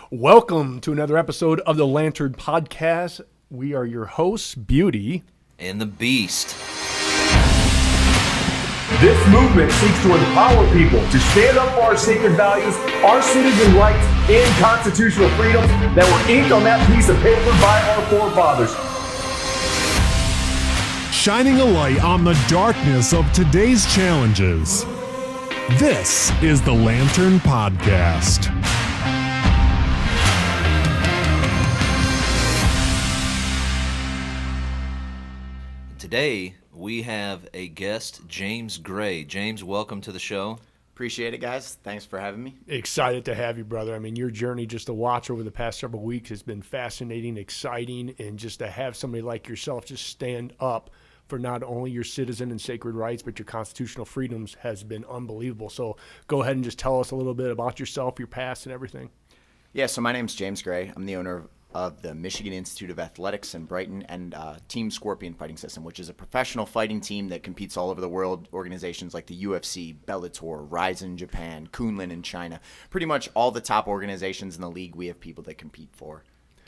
Welcome to another episode of the Lantern Podcast. We are your hosts, Beauty and the Beast. This movement seeks to empower people to stand up for our sacred values, our citizen rights, and constitutional freedoms that were inked on that piece of paper by our forefathers. Shining a light on the darkness of today's challenges. This is the Lantern Podcast. Today, we have a guest, James Gray. James, welcome to the show. Appreciate it, guys. Thanks for having me. Excited to have you, brother. I mean, your journey just to watch over the past several weeks has been fascinating, exciting, and just to have somebody like yourself just stand up for not only your citizen and sacred rights, but your constitutional freedoms has been unbelievable. So go ahead and just tell us a little bit about yourself, your past, and everything. Yeah, so my name's James Gray. I'm the owner of the Michigan Institute of Athletics in Brighton and Team Scorpion Fighting System, which is a professional fighting team that competes all over the world. Organizations like the UFC, Bellator, Rise in Japan, Kunlun in China. Pretty much all the top organizations in the league we have people that compete for.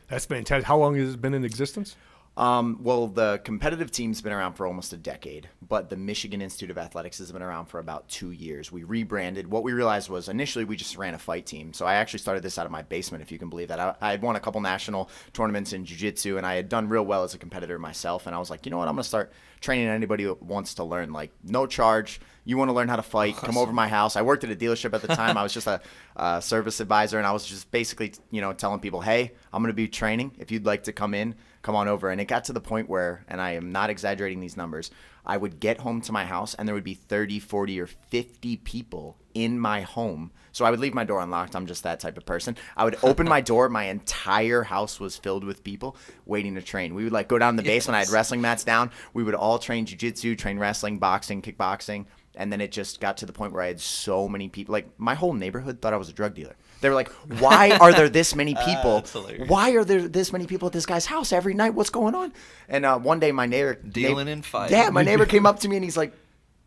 That's fantastic. How long has it been in existence? Well, the competitive team's been around for almost a decade, but the Michigan Institute of Athletics has been around for about 2 years. We rebranded. What we realized was initially we just ran a fight team. So I actually started this out of my basement, if you can believe that. I had won a couple national tournaments in jiu-jitsu, and I had done real well as a competitor myself. And I was like, you know what, I'm going to start training anybody who wants to learn, like no charge. You want to learn how to fight, come over to my house. I worked at a dealership at the time. I was just a service advisor, and I was just basically, telling people, hey, I'm going to be training. If you'd like to come in, come on over. And it got to the point where, and I am not exaggerating these numbers, I would get home to my house and there would be 30, 40, or 50 people in my home. So I would leave my door unlocked. I'm just that type of person. I would open my door. My entire house was filled with people waiting to train. We would go down in the basement. I had wrestling mats down. We would all train jiu-jitsu, train wrestling, boxing, kickboxing. And then it just got to the point where I had so many people. Like, my whole neighborhood thought I was a drug dealer. They were like, why are there this many people? Why are there this many people at this guy's house every night? What's going on? And one day my neighbor... Dealing and fighting. Yeah, my neighbor came up to me and he's like,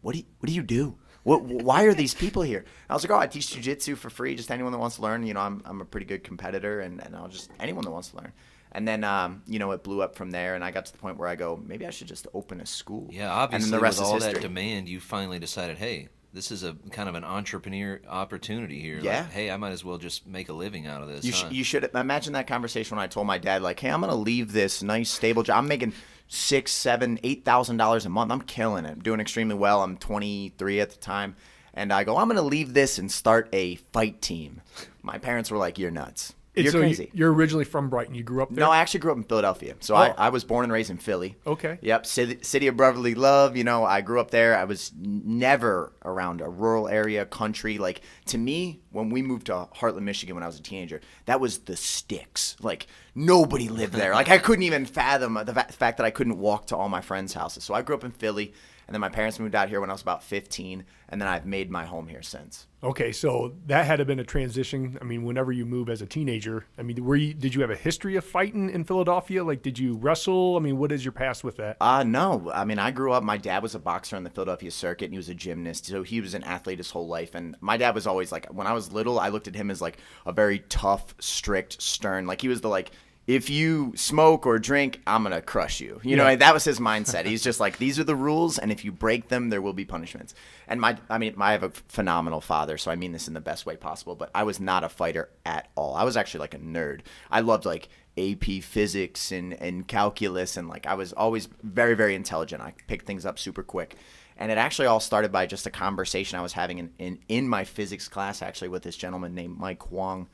what do you do? Why are these people here? I was like, I teach jiu-jitsu for free. Just anyone that wants to learn. I'm a pretty good competitor, and I'll just... anyone that wants to learn. And then, it blew up from there, and I got to the point where I go, maybe I should just open a school. Yeah, obviously, and then the rest with all is history. that demand, you finally decided, hey, this is a kind of an entrepreneur opportunity here. Yeah. Like, hey, I might as well just make a living out of this. You should imagine that conversation when I told my dad, like, hey, I'm going to leave this nice, stable job. I'm making $6,000, $7,000, $8,000 a month. I'm killing it. I'm doing extremely well. I'm 23 at the time. And I go, I'm going to leave this and start a fight team. My parents were like, you're nuts. You're crazy. You're originally from Brighton. You grew up there? No, I actually grew up in Philadelphia. So I was born and raised in Philly. Okay. Yep, city of brotherly love. I grew up there. I was never around a rural area, country. Like, to me, when we moved to Heartland, Michigan when I was a teenager, that was the sticks. Like, nobody lived there. Like, I couldn't even fathom the fact that I couldn't walk to all my friends' houses. So I grew up in Philly, and then my parents moved out here when I was about 15, and then I've made my home here since. Okay, so that had to have been a transition. I mean, whenever you move as a teenager, I mean, did you have a history of fighting in Philadelphia? Like, did you wrestle? I mean, what is your past with that? No. I mean, I grew up, my dad was a boxer on the Philadelphia circuit, and he was a gymnast, so he was an athlete his whole life. And my dad was always like, when I was little, I looked at him as like a very tough, strict, stern, like he was the if you smoke or drink, I'm going to crush you. That was his mindset. He's just like, these are the rules, and if you break them, there will be punishments. And I have a phenomenal father, so I mean this in the best way possible, but I was not a fighter at all. I was actually like a nerd. I loved AP physics and calculus, and I was always very, very intelligent. I picked things up super quick. And it actually all started by just a conversation I was having in my physics class, actually, with this gentleman named Mike Huang,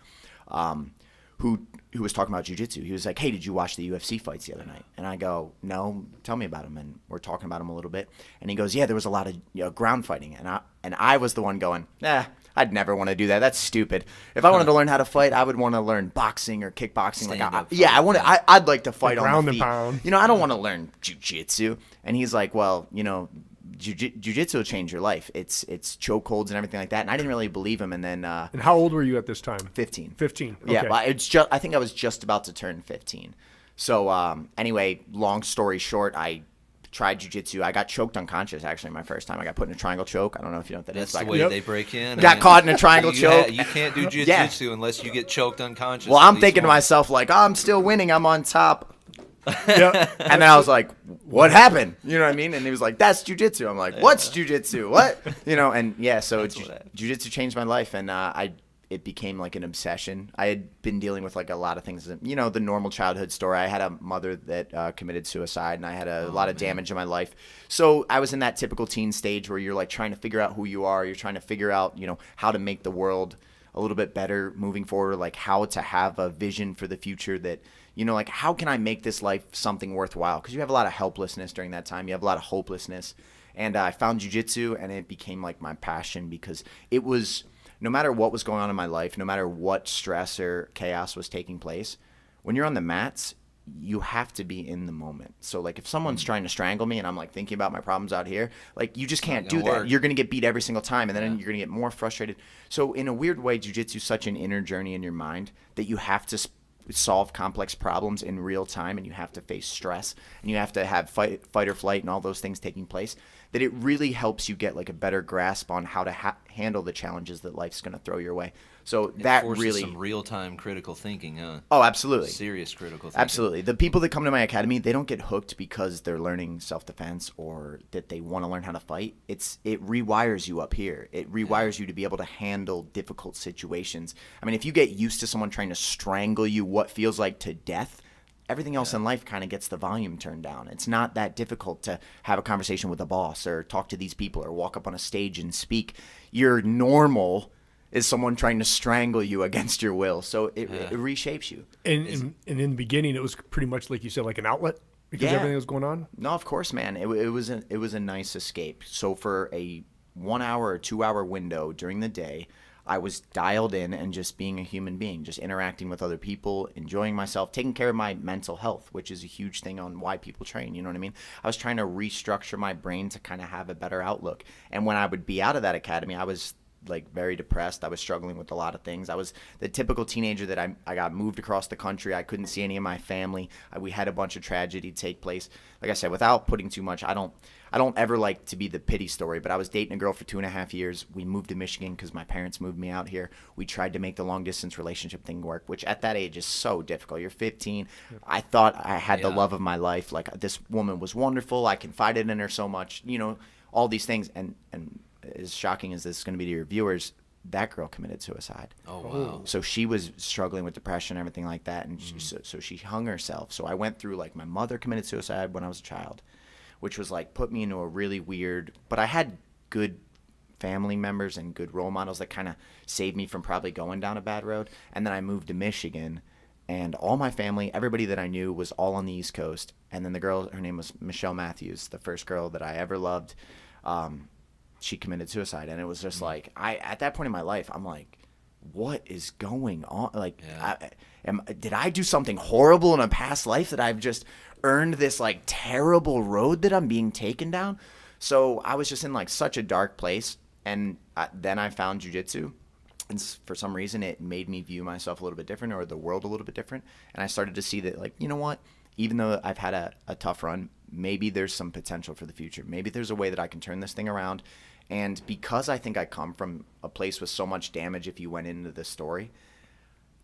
who was talking about jiu-jitsu. He was like, hey, did you watch the UFC fights the other night? And I go, no, tell me about them. And we're talking about them a little bit. And he goes, yeah, there was a lot of ground fighting. And I was the one going, I'd never want to do that. That's stupid. If I wanted to learn how to fight, I would want to learn boxing or kickboxing. I'd like to fight on the feet. Pound. I don't want to learn jiu-jitsu. And he's like, well, jiu-jitsu will change your life. It's chokeholds and everything like that. And I didn't really believe him. And then and how old were you at this time? 15. 15. Okay. Yeah, I think I was just about to turn 15. So anyway, long story short, I tried jiu-jitsu. I got choked unconscious, actually, my first time. I got put in a triangle choke. I don't know if you know what that That's is. the way they break in. Got caught in a triangle choke. You can't do jiu-jitsu unless you get choked unconscious. Well, I'm thinking to myself, like, oh, I'm still winning. I'm on top. Yeah. And then I was like, what happened? You know what I mean? And he was like, that's jiu-jitsu. I'm like, what's jiu-jitsu? What? You know, and yeah, so jiu-jitsu changed my life, and it became like an obsession. I had been dealing with like a lot of things, you know, the normal childhood story. I had a mother that committed suicide, and I had a lot of damage in my life. So I was in that typical teen stage where you're like trying to figure out who you are. You're trying to figure out, you know, how to make the world a little bit better moving forward, like how to have a vision for the future that, you know, like how can I make this life something worthwhile? Because you have a lot of helplessness during that time. You have a lot of hopelessness. And I found jiu-jitsu, and it became like my passion, because it was – no matter what was going on in my life, no matter what stress or chaos was taking place, when you're on the mats, you have to be in the moment. So, like, if someone's trying to strangle me and I'm, like, thinking about my problems out here, like, you just can't do that. You're going to get beat every single time, and then you're going to get more frustrated. So, in a weird way, jiu-jitsu is such an inner journey in your mind that you have to solve complex problems in real time, and you have to face stress, and you have to have fight or flight and all those things taking place, that it really helps you get like a better grasp on how to handle the challenges that life's going to throw your way. So that forces really some real-time critical thinking, huh? Oh, absolutely. Serious critical thinking. Absolutely. The people that come to my academy, they don't get hooked because they're learning self-defense or that they want to learn how to fight. It rewires you up here. It rewires you to be able to handle difficult situations. I mean, if you get used to someone trying to strangle you what feels like to death, everything else in life kind of gets the volume turned down. It's not that difficult to have a conversation with a boss or talk to these people or walk up on a stage and speak. Your normal is someone trying to strangle you against your will. So it reshapes you. And in the beginning, it was pretty much like you said, like an outlet because everything was going on. No, of course, man. It was a nice escape. So for a 1 hour or 2 hour window during the day, I was dialed in and just being a human being, just interacting with other people, enjoying myself, taking care of my mental health, which is a huge thing on why people train. You know what I mean? I was trying to restructure my brain to kind of have a better outlook. And when I would be out of that academy, I was like very depressed. I was struggling with a lot of things. I was the typical teenager that I got moved across the country. I couldn't see any of my family. We had a bunch of tragedy take place. Like I said, without putting too much, I don't ever like to be the pity story, but I was dating a girl for 2.5 years. We moved to Michigan because my parents moved me out here. We tried to make the long distance relationship thing work, which at that age is so difficult. You're 15. I thought I had the love of my life. Like, this woman was wonderful. I confided in her so much, you know, all these things. And as shocking as this is going to be to your viewers, that girl committed suicide. Oh, wow. So she was struggling with depression and everything like that, and so she hung herself. So I went through, like, my mother committed suicide when I was a child, which was, like, put me into a really weird – but I had good family members and good role models that kind of saved me from probably going down a bad road. And then I moved to Michigan, and all my family, everybody that I knew was all on the East Coast. And then the girl, her name was Michelle Matthews, the first girl that I ever loved. She committed suicide, and it was just like at that point in my life, I'm like, what is going on? Like, did I do something horrible in a past life that I've just earned this like terrible road that I'm being taken down? So I was just in like such a dark place, and then I found jiu-jitsu, and for some reason it made me view myself a little bit different, or the world a little bit different, and I started to see that, like, you know what? Even though I've had a tough run, maybe there's some potential for the future. Maybe there's a way that I can turn this thing around. And because I think I come from a place with so much damage, if you went into this story,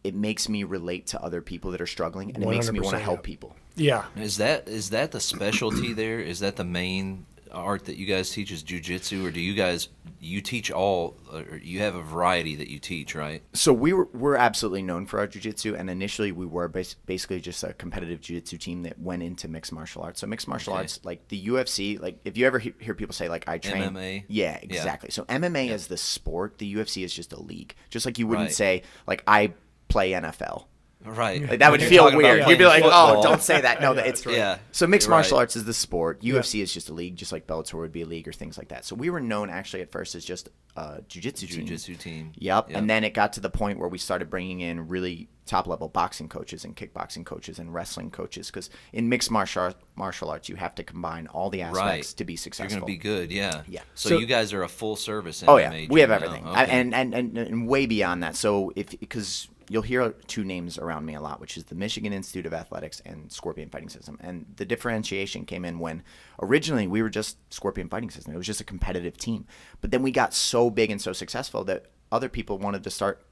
it makes me relate to other people that are struggling, and it makes me want to help people. Yeah. Is that the specialty there? Is that the main art that you guys teach, is jiu-jitsu, or do you teach all, or you have a variety that you teach, right? So we're absolutely known for our jiu-jitsu, and initially we were basically just a competitive jiu-jitsu team that went into mixed martial arts. So mixed martial arts, like the UFC, like if you ever hear people say, like, I train MMA. Yeah, exactly. So MMA is the sport, the UFC is just a league. Just like you wouldn't say, like, I play NFL. Right. Like, that would You're feel talking about weird. You'd be like, football. oh, don't say that. No, it's right. Yeah. So mixed You're martial right. arts is the sport. UFC is just a league, just like Bellator would be a league or things like that. So we were known actually at first as just a jiu-jitsu team. Jiu-jitsu team. Yep. And then it got to the point where we started bringing in really top level boxing coaches and kickboxing coaches and wrestling coaches, because in mixed martial arts you have to combine all the aspects to be successful. You're going to be good, yeah. Yeah. So you guys are a full service MMA Oh yeah, we have gym everything, now. Okay. and way beyond that. So because you'll hear two names around me a lot, which is the Michigan Institute of Athletics and Scorpion Fighting System. And the differentiation came in when originally we were just Scorpion Fighting System. It was just a competitive team. But then we got so big and so successful that other people wanted to start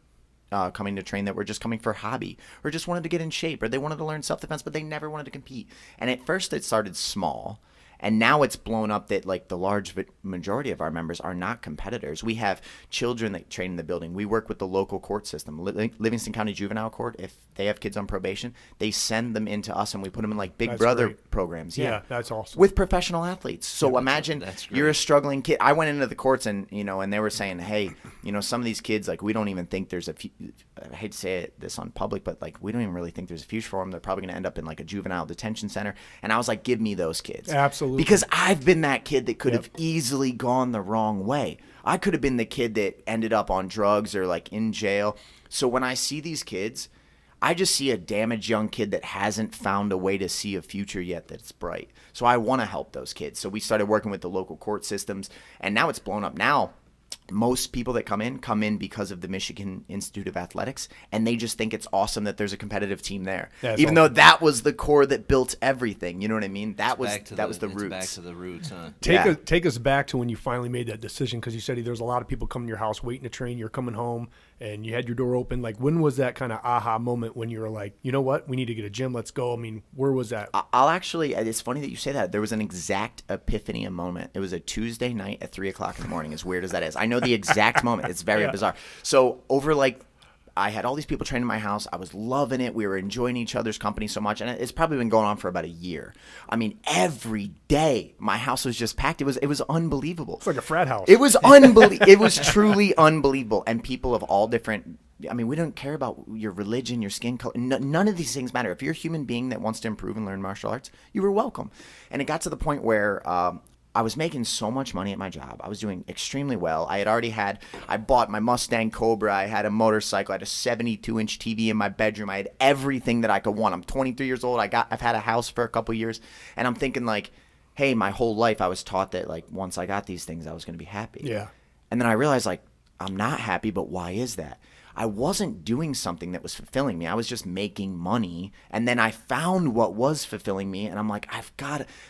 coming to train that were just coming for hobby or just wanted to get in shape or they wanted to learn self-defense, but they never wanted to compete. And at first it started small. And now it's blown up that like the large majority of our members are not competitors. We have children that train in the building. We work with the local court system. Livingston County Juvenile Court, if they have kids on probation, they send them into us and we put them in like Big Brother programs. Yeah, that's awesome. With professional athletes. So imagine that's great. you're a struggling kid. I went into the courts and, and they were saying, hey, some of these kids, like we don't even think there's I hate to say this on public, but like we don't even really think there's a future for them. They're probably going to end up in like a juvenile detention center. And I was like, give me those kids. Absolutely. Because I've been that kid that could have easily gone the wrong way. I could have been the kid that ended up on drugs or like in jail. So when I see these kids, I just see a damaged young kid that hasn't found a way to see a future yet that's bright. So I want to help those kids. So we started working with the local court systems, and now it's blown up. Now most people that come in because of the Michigan Institute of Athletics, and they just think it's awesome that there's a competitive team there. Even though that was the core that built everything. You know what I mean? That was the roots. Back to the roots, huh? Take us back to when you finally made that decision, because you said there's a lot of people coming to your house waiting to train. You're coming home and you had your door open. Like, when was that kind of aha moment when you were like, you know what, we need to get a gym, let's go? I mean, where was that? I'll actually, it's funny that you say that. There was an exact epiphany moment. It was a Tuesday night at 3 o'clock in the morning, as weird as that is. I know the exact moment. It's very bizarre. So over I had all these people training in my house. I was loving it. We were enjoying each other's company so much. And it's probably been going on for about a year. I mean, every day my house was just packed. It was unbelievable. It's like a frat house. It was unbelievable. It was truly unbelievable. And people of all different, I mean, we don't care about your religion, your skin color. None of these things matter. If you're a human being that wants to improve and learn martial arts, you were welcome. And it got to the point where I was making so much money at my job. I was doing extremely well. I bought my Mustang Cobra. I had a motorcycle. I had a 72-inch TV in my bedroom. I had everything that I could want. I'm 23 years old. I've had a house for a couple years. And I'm thinking like, hey, my whole life I was taught that like once I got these things, I was going to be happy. Yeah. And then I realized like, I'm not happy, but why is that? I wasn't doing something that was fulfilling me. I was just making money. And then I found what was fulfilling me. And I'm like,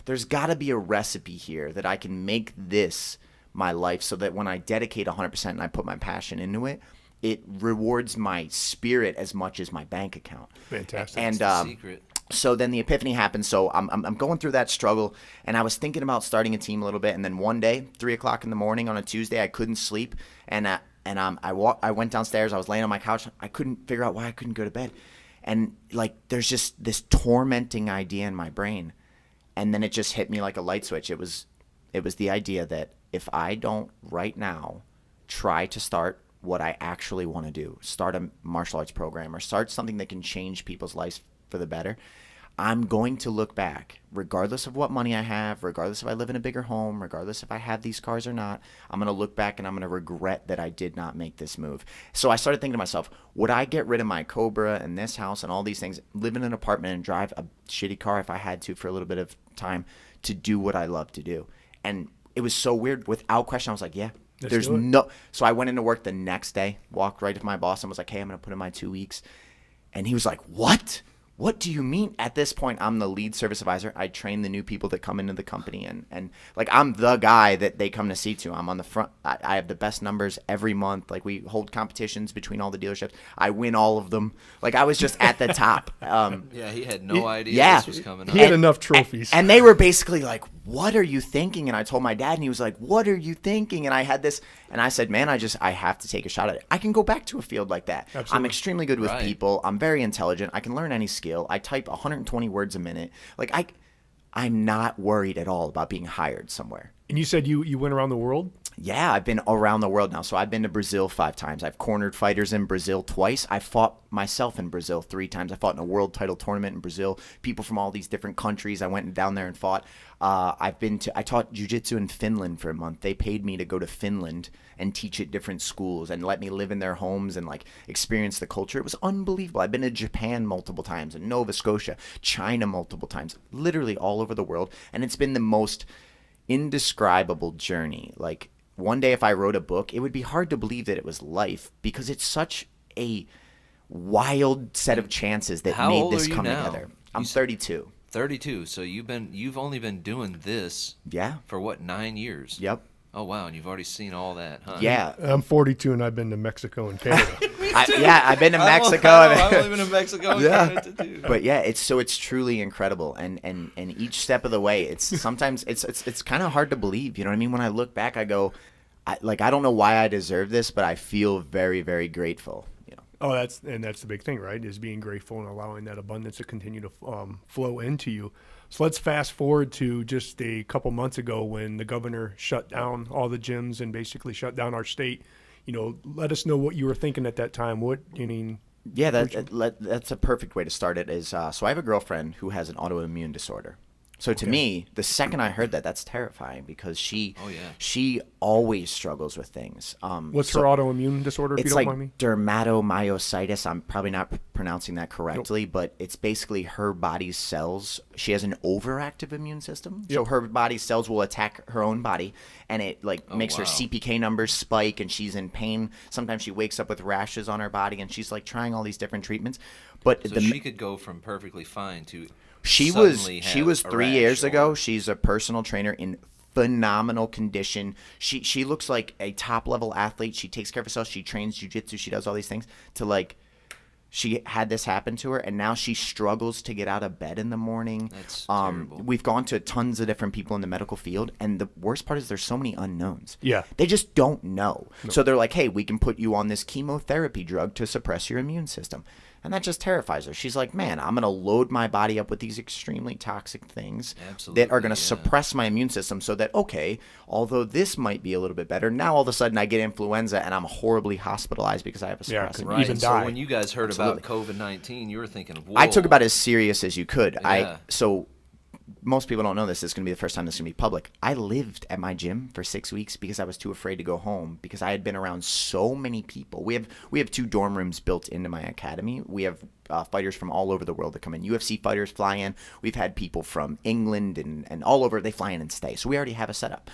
there's got to be a recipe here that I can make this my life so that when I dedicate 100% and I put my passion into it, it rewards my spirit as much as my bank account. Fantastic. And That's the secret. So then the epiphany happened. So I'm going through that struggle, and I was thinking about starting a team a little bit. And then one day, 3 o'clock in the morning on a Tuesday, I couldn't sleep. And I went downstairs. I was laying on my couch. I couldn't figure out why I couldn't go to bed. And like, there's just this tormenting idea in my brain. And then it just hit me like a light switch. It was the idea that if I don't right now try to start what I actually want to do, start a martial arts program or start something that can change people's lives for the better, I'm going to look back, regardless of what money I have, regardless if I live in a bigger home, regardless if I have these cars or not, I'm going to look back and I'm going to regret that I did not make this move. So I started thinking to myself, would I get rid of my Cobra and this house and all these things, live in an apartment and drive a shitty car if I had to for a little bit of time to do what I love to do? And it was so weird. Without question, I was like, yeah. There's no. So I went into work the next day, walked right to my boss and was like, hey, I'm going to put in my 2 weeks. And he was like, what? What do you mean? At this point, I'm the lead service advisor. I train the new people that come into the company. And like, I'm the guy that they come to see to. I'm on the front. I have the best numbers every month. Like, we hold competitions between all the dealerships. I win all of them. Like, I was just at the top. Yeah, he had no idea this was coming up. He had enough trophies. And they were basically like, what are you thinking? And I told my dad, and he was like, what are you thinking? And I had this, and I said, man, I have to take a shot at it. I can go back to a field like that. Absolutely. I'm extremely good with Right. people. I'm very intelligent. I can learn any skill. I type 120 words a minute. Like, I'm not worried at all about being hired somewhere. And you said you went around the world? Yeah, I've been around the world now. So I've been to Brazil 5 times. I've cornered fighters in Brazil twice. I fought myself in Brazil 3 times. I fought in a world title tournament in Brazil. People from all these different countries. I went down there and fought. I taught jiu-jitsu in Finland for a month. They paid me to go to Finland and teach at different schools and let me live in their homes and like experience the culture. It was unbelievable. I've been to Japan multiple times, and Nova Scotia, China multiple times, literally all over the world. And it's been the most indescribable journey. Like, one day if I wrote a book, it would be hard to believe that it was life, because it's such a wild set of chances that How made old this are you come now? together. I'm 32. 32. So you've only been doing this Yeah. for what, 9 years? Yep. Oh wow, and you've already seen all that, huh? Yeah. I'm 42 and I've been to Mexico and Canada. I've been to Mexico. I've only been to Mexico. Yeah. Too. But yeah, it's truly incredible, and each step of the way, it's sometimes it's kind of hard to believe. You know what I mean? When I look back, I go, I don't know why I deserve this, but I feel very, very grateful. You know. Oh, that's the big thing, right? Is being grateful and allowing that abundance to continue to flow into you. So let's fast forward to just a couple months ago when the governor shut down all the gyms and basically shut down our state. You know, let us know what you were thinking at that time. Yeah, that's a perfect way to start it. So I have a girlfriend who has an autoimmune disorder. So to me, the second I heard that, that's terrifying, because she always struggles with things. What's her autoimmune disorder, if you It's don't like mind me? dermatomyositis. I'm probably not pronouncing that correctly, but it's basically her body's cells. She has an overactive immune system. So her body's cells will attack her own body, and it makes her CPK numbers spike, and she's in pain. Sometimes she wakes up with rashes on her body, and she's like trying all these different treatments. But So she could go from perfectly fine to She suddenly was have a 3 rash years or- ago. She's a personal trainer in phenomenal condition. She looks like a top level athlete. She takes care of herself. She trains jiu-jitsu. She does all these things she had this happen to her, and now she struggles to get out of bed in the morning. That's terrible. We've gone to tons of different people in the medical field, and the worst part is there's so many unknowns. Yeah. They just don't know. So they're like, hey, we can put you on this chemotherapy drug to suppress your immune system. And that just terrifies her. She's like, man, I'm going to load my body up with these extremely toxic things that are going to suppress my immune system, so that, okay, although this might be a little bit better, now all of a sudden I get influenza and I'm horribly hospitalized because I have a suppressant. could Right. even So die. when you guys heard about COVID-19, you were thinking, whoa. I took about as serious as you could. Yeah. So most people don't know this. This is going to be the first time this is going to be public. I lived at my gym for 6 weeks because I was too afraid to go home, because I had been around so many people. We have 2 dorm rooms built into my academy. We have fighters from all over the world that come in. UFC fighters fly in. We've had people from England and all over. They fly in and stay. So we already have a setup.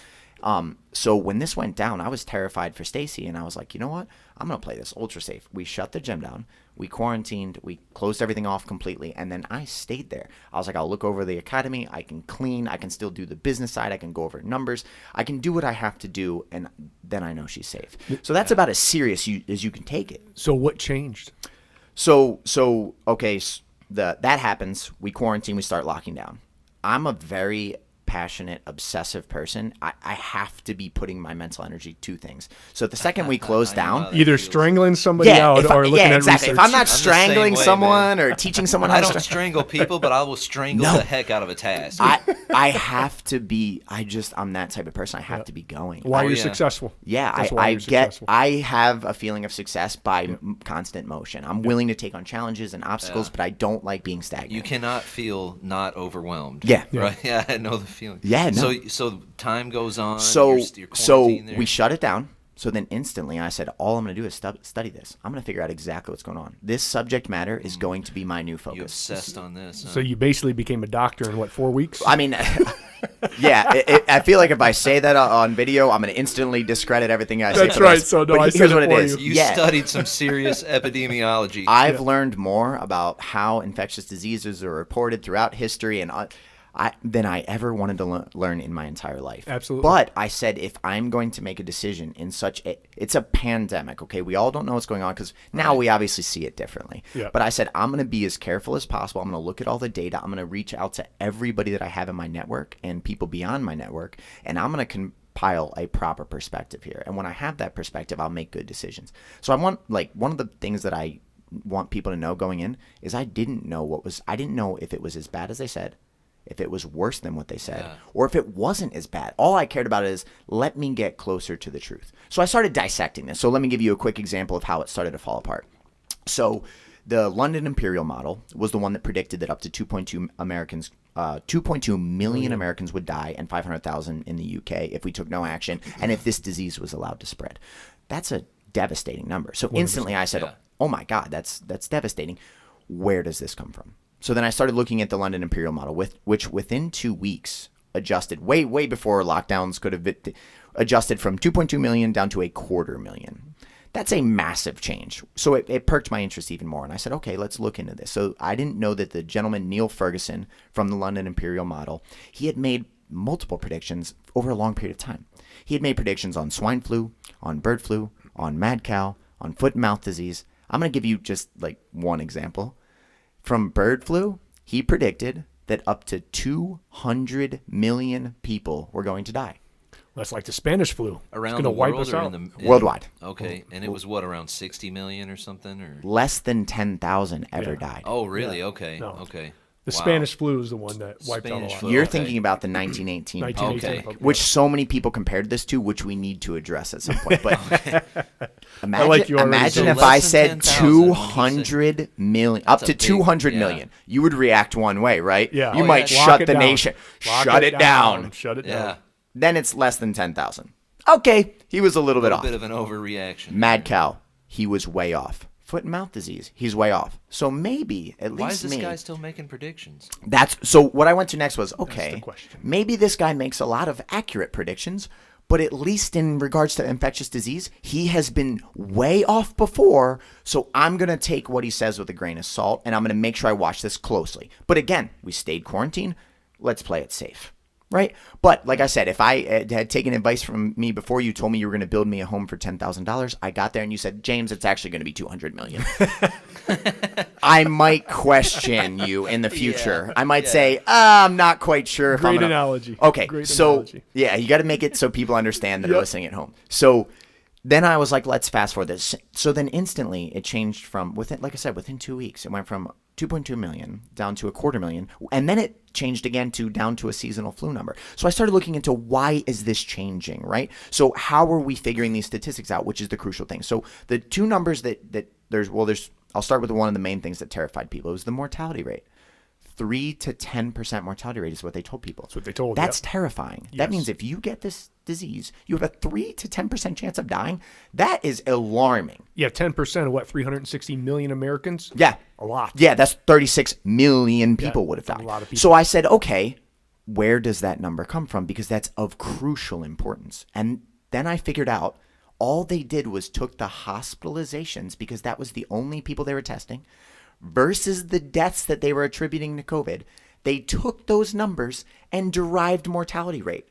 So when this went down, I was terrified for Stacy, and I was like, you know what? I'm going to play this ultra safe. We shut the gym down. We quarantined. We closed everything off completely. And then I stayed there. I was like, I'll look over the academy. I can clean. I can still do the business side. I can go over numbers. I can do what I have to do. And then I know she's safe. So that's about as serious as you can take it. So what changed? So okay, that happens. We quarantine. We start locking down. I'm a very passionate, obsessive person. I have to be putting my mental energy to things. So the second we close down, Either strangling somebody out or looking at exactly. research. If I'm not the same strangling way, someone or teaching someone I how don't to strangle people, but I will strangle the heck out of a task. I have to be. I'm that type of person. I have to be going. Why Oh, you're yeah. successful. Yeah, That's why you're successful. I have a feeling of success by constant motion. I'm willing to take on challenges and obstacles, but I don't like being stagnant. You cannot feel not overwhelmed. Yeah. Right. Yeah, I know the feeling. Yeah, no. So time goes on. So you're quarantined there. we shut it down. So then instantly I said, all I'm going to do is study this. I'm going to figure out exactly what's going on. This subject matter is going to be my new You focus. obsessed on this. Huh? So you basically became a doctor in 4 weeks? I mean, yeah, I feel like if I say that on video, I'm going to instantly discredit everything I say. That's for the right. rest. So, no, But I here's said it what it for is. you. You studied some serious epidemiology. I've learned more about how infectious diseases are reported throughout history and than I ever wanted to learn in my entire life. Absolutely. But I said, if I'm going to make a decision in it's a pandemic, okay? We all don't know what's going on because now we obviously see it differently. Yeah. But I said, I'm going to be as careful as possible. I'm going to look at all the data. I'm going to reach out to everybody that I have in my network and people beyond my network, and I'm going to compile a proper perspective here. And when I have that perspective, I'll make good decisions. So I want, one of the things that I want people to know going in is I didn't know if it was as bad as they said. if it was worse than what they said, or if it wasn't as bad. All I cared about is let me get closer to the truth. So I started dissecting this. So let me give you a quick example of how it started to fall apart. So the London Imperial model was the one that predicted that up to 2.2 million Americans would die and 500,000 in the UK if we took no action and if this disease was allowed to spread. That's a devastating number. So instantly I said, oh my God, that's devastating. Where does this come from? So then I started looking at the London Imperial model, which within 2 weeks adjusted way before lockdowns could have adjusted from 2.2 million down to 250,000. That's a massive change. So it perked my interest even more. And I said, okay, let's look into this. So I didn't know that the gentleman, Neil Ferguson from the London Imperial model, he had made multiple predictions over a long period of time. He had made predictions on swine flu, on bird flu, on mad cow, on foot and mouth disease. I'm going to give you just like one example. From bird flu, he predicted that up to 200 million people were going to die. That's like the Spanish flu. Around the world wipe us or out. Worldwide. Okay, and it was what, around 60 million or something? Or Less than 10,000 ever died. Oh, really? Yeah. Okay, No. okay. The Wow. Spanish flu is the one that wiped out a Spanish lot. flu. You're Okay. thinking about the 1918 1918 Okay. which so many people compared this to, which we need to address at some point. But imagine, like you already imagine said. if Less I than said 10,000 when you 200 million, up That's to a big- 200 yeah. million. You would react one way, right? Yeah. You Oh, might yeah. shut Lock it the down. nation. Lock Shut it down. Shut it Yeah. down. Then it's less than 10,000. Okay, he was a little bit A off. bit of an overreaction. Mad cow, he was way off. Foot and mouth disease, he's way off. So maybe, at least Why is this me. guy still making predictions? That's so what I went to next was, okay, the question. maybe this guy makes a lot of accurate predictions, but at least in regards to infectious disease, he has been way off before. So I'm going to take what he says with a grain of salt, and I'm going to make sure I watch this closely. But again, we stayed quarantined. Let's play it safe. Right? But like I said, if I had taken advice from me before you told me you were going to build me a home for $10,000, I got there and you said, James, it's actually going to be 200 million. I might question you in the future. I might say, I'm not quite sure if I'm Great gonna... analogy. Okay, Great so analogy. yeah, you got to make it so people understand that are Yep. listening at home. So then I was like, let's fast forward this. So then instantly it changed from within, like I said, within 2 weeks, it went from 2.2 million down to 250,000. And then it changed again to down to a seasonal flu number. So I started looking into why is this changing, right? So how are we figuring these statistics out, which is the crucial thing. So the two numbers that I'll start with one of the main things that terrified people. It was the mortality rate. 3 to 10% mortality rate is what they told people. That's what they told. That's yep. terrifying. Yes. That means if you get this disease, you have a 3 to 10% chance of dying. That is alarming. Yeah, 10% of what, 360 million Americans? Yeah. A lot. Yeah, that's 36 million people would have that's died. a lot of people. So I said, okay, where does that number come from? Because that's of crucial importance. And then I figured out all they did was took the hospitalizations, because that was the only people they were testing, versus the deaths that they were attributing to COVID. They took those numbers and derived mortality rate.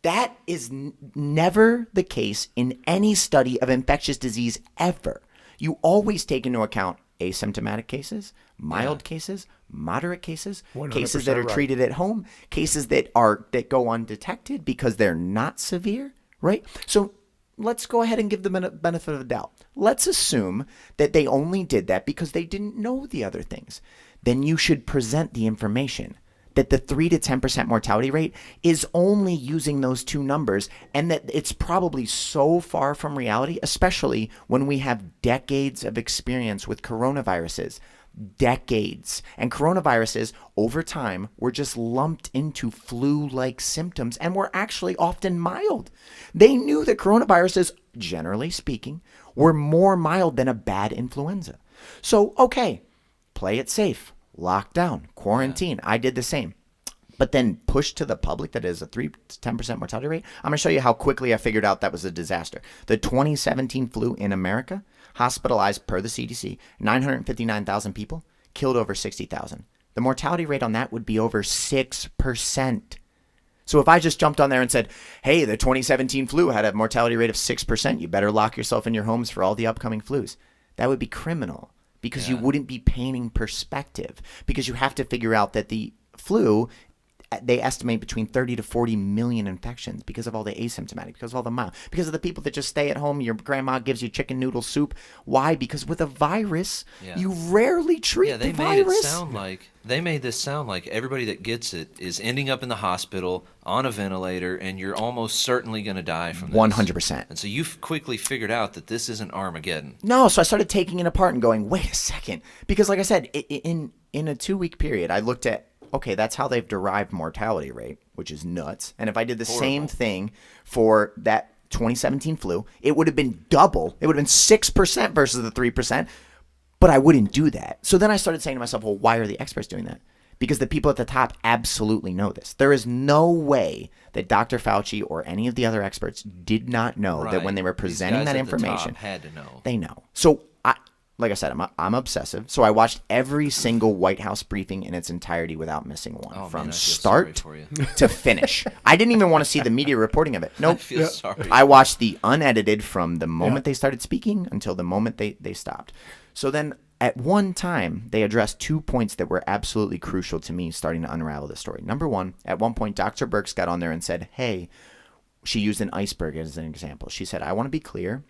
That is never the case in any study of infectious disease ever. You always take into account asymptomatic cases, mild cases, moderate cases, cases that are 100% right. treated at home, cases that go undetected because they're not severe, right? So let's go ahead and give them a benefit of the doubt. Let's assume that they only did that because they didn't know the other things. Then you should present the information that the 3 to 10% mortality rate is only using those two numbers, and that it's probably so far from reality, especially when we have decades of experience with coronaviruses. Decades. And coronaviruses, over time, were just lumped into flu-like symptoms and were actually often mild. They knew that coronaviruses, generally speaking, were more mild than a bad influenza. So, okay, play it safe. Lockdown, quarantine. I did the same. But then push to the public that is a 3 to 10% mortality rate. I'm going to show you how quickly I figured out that was a disaster. The 2017 flu in America, hospitalized per the CDC, 959,000 people, killed over 60,000. The mortality rate on that would be over 6%. So if I just jumped on there and said, hey, the 2017 flu had a mortality rate of 6%, you better lock yourself in your homes for all the upcoming flus, that would be criminal. Because you wouldn't be painting perspective. Because you have to figure out that the flu, they estimate between 30 to 40 million infections because of all the asymptomatic, because of all the mild, because of the people that just stay at home. Your grandma gives you chicken noodle soup. Why? Because with a virus, you rarely treat the virus. They made this sound like everybody that gets it is ending up in the hospital on a ventilator, and you're almost certainly going to die from this. 100%. And so you quickly figured out that this isn't Armageddon. No, so I started taking it apart and going, wait a second. Because like I said, in a 2-week period, I looked at, okay, that's how they've derived mortality rate, which is nuts. And if I did the same thing for that 2017 flu, it would have been double. It would have been 6% versus the 3%. But I wouldn't do that. So then I started saying to myself, well, why are the experts doing that? Because the people at the top absolutely know this. There is no way that Dr. Fauci or any of the other experts did not know that when they were presenting that information, had to know. They know. So like I said, I'm obsessive. So I watched every single White House briefing in its entirety without missing one, from start to finish. I didn't even want to see the media reporting of it. Nope. I feel sorry. I watched the unedited from the moment they started speaking until the moment they stopped. So then at one time, they addressed 2 points that were absolutely crucial to me starting to unravel this story. Number one, at one point, Dr. Birx got on there and said, hey, she used an iceberg as an example. She said, I want to be clear.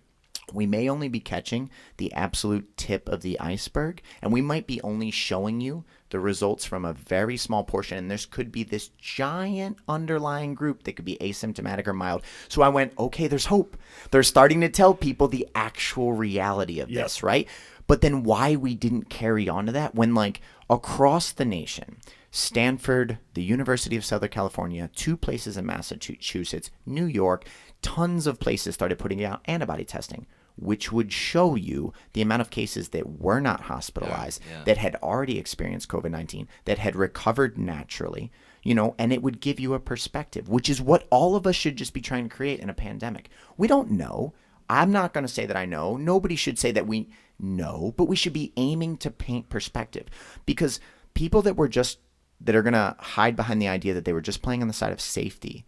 We may only be catching the absolute tip of the iceberg, and we might be only showing you the results from a very small portion, and this could be this giant underlying group that could be asymptomatic or mild. So I went, okay, there's hope. They're starting to tell people the actual reality of this, right? But then why we didn't carry on to that when, like, across the nation, Stanford, the University of Southern California, 2 places in Massachusetts, New York, tons of places started putting out antibody testing, which would show you the amount of cases that were not hospitalized, that had already experienced COVID-19, that had recovered naturally, and it would give you a perspective, which is what all of us should just be trying to create in a pandemic. We don't know. I'm not going to say that I know. Nobody should say that we know, but we should be aiming to paint perspective, because people that are going to hide behind the idea that they were just playing on the side of safety.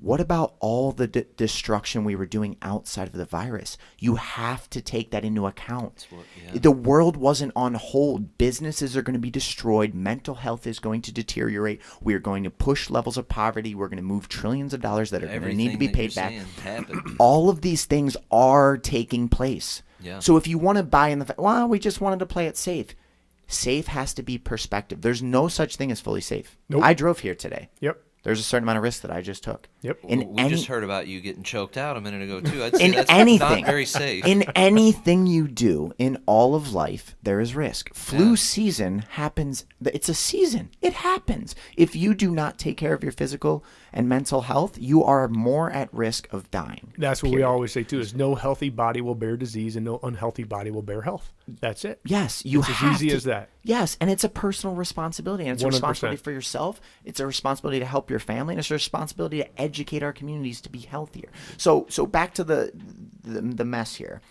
What about all the destruction we were doing outside of the virus? You have to take that into account. The world wasn't on hold. Businesses are going to be destroyed. Mental health is going to deteriorate. We are going to push levels of poverty. We're going to move trillions of dollars that are going to need to be paid back. All of these things are taking place. So if you want to buy in we just wanted to play it safe. Safe has to be perspective. There's no such thing as fully safe. Nope. I drove here today. Yep. There's a certain amount of risk that I just took. Yep. We just heard about you getting choked out a minute ago, too. I'd say in that's anything, not very safe. In anything you do in all of life, there is risk. Flu season happens. It's a season. It happens. If you do not take care of your physical and mental health, you are more at risk of dying. That's what we always say, too, is no healthy body will bear disease and no unhealthy body will bear health. That's it. Yes. It's as easy as that. Yes, and it's a personal responsibility, and it's 100%. A responsibility for yourself. It's a responsibility to help your family, and it's a responsibility to educate our communities to be healthier. So back to the mess here.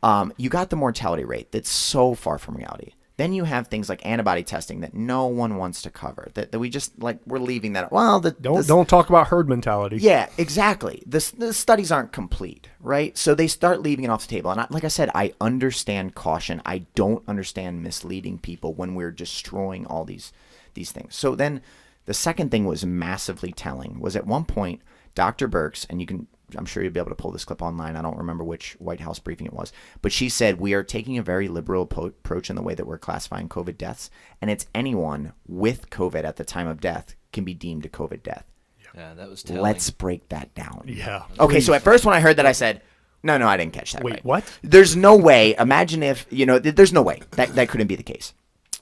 You got the mortality rate that's so far from reality. Then you have things like antibody testing that no one wants to cover. That we just we're leaving that. Well, don't talk about herd mentality. Yeah, exactly. The studies aren't complete, right? So they start leaving it off the table. And like I said, I understand caution. I don't understand misleading people when we're destroying all these things. So then the second thing was massively telling. Was at one point Dr. Birx, and I'm sure you'll be able to pull this clip online. I don't remember which White House briefing it was. But she said, we are taking a very liberal approach in the way that we're classifying COVID deaths. And it's anyone with COVID at the time of death can be deemed a COVID death. Yeah, that was telling. Let's break that down. Yeah. Okay, so at first when I heard that, I said, no, I didn't catch that. Wait, right. what? There's no way. Imagine if, there's no way. That couldn't be the case.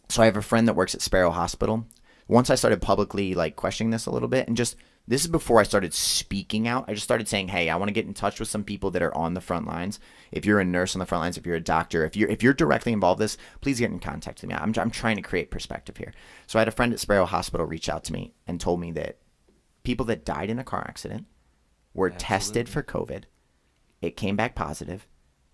So I have a friend that works at Sparrow Hospital. Once I started publicly questioning this a little bit, and this is before I started speaking out. I just started saying, hey, I want to get in touch with some people that are on the front lines. If you're a nurse on the front lines, if you're a doctor, if you're directly involved in this, please get in contact with me. I'm trying to create perspective here. So I had a friend at Sparrow Hospital reach out to me and told me that people that died in a car accident were tested for COVID. It came back positive,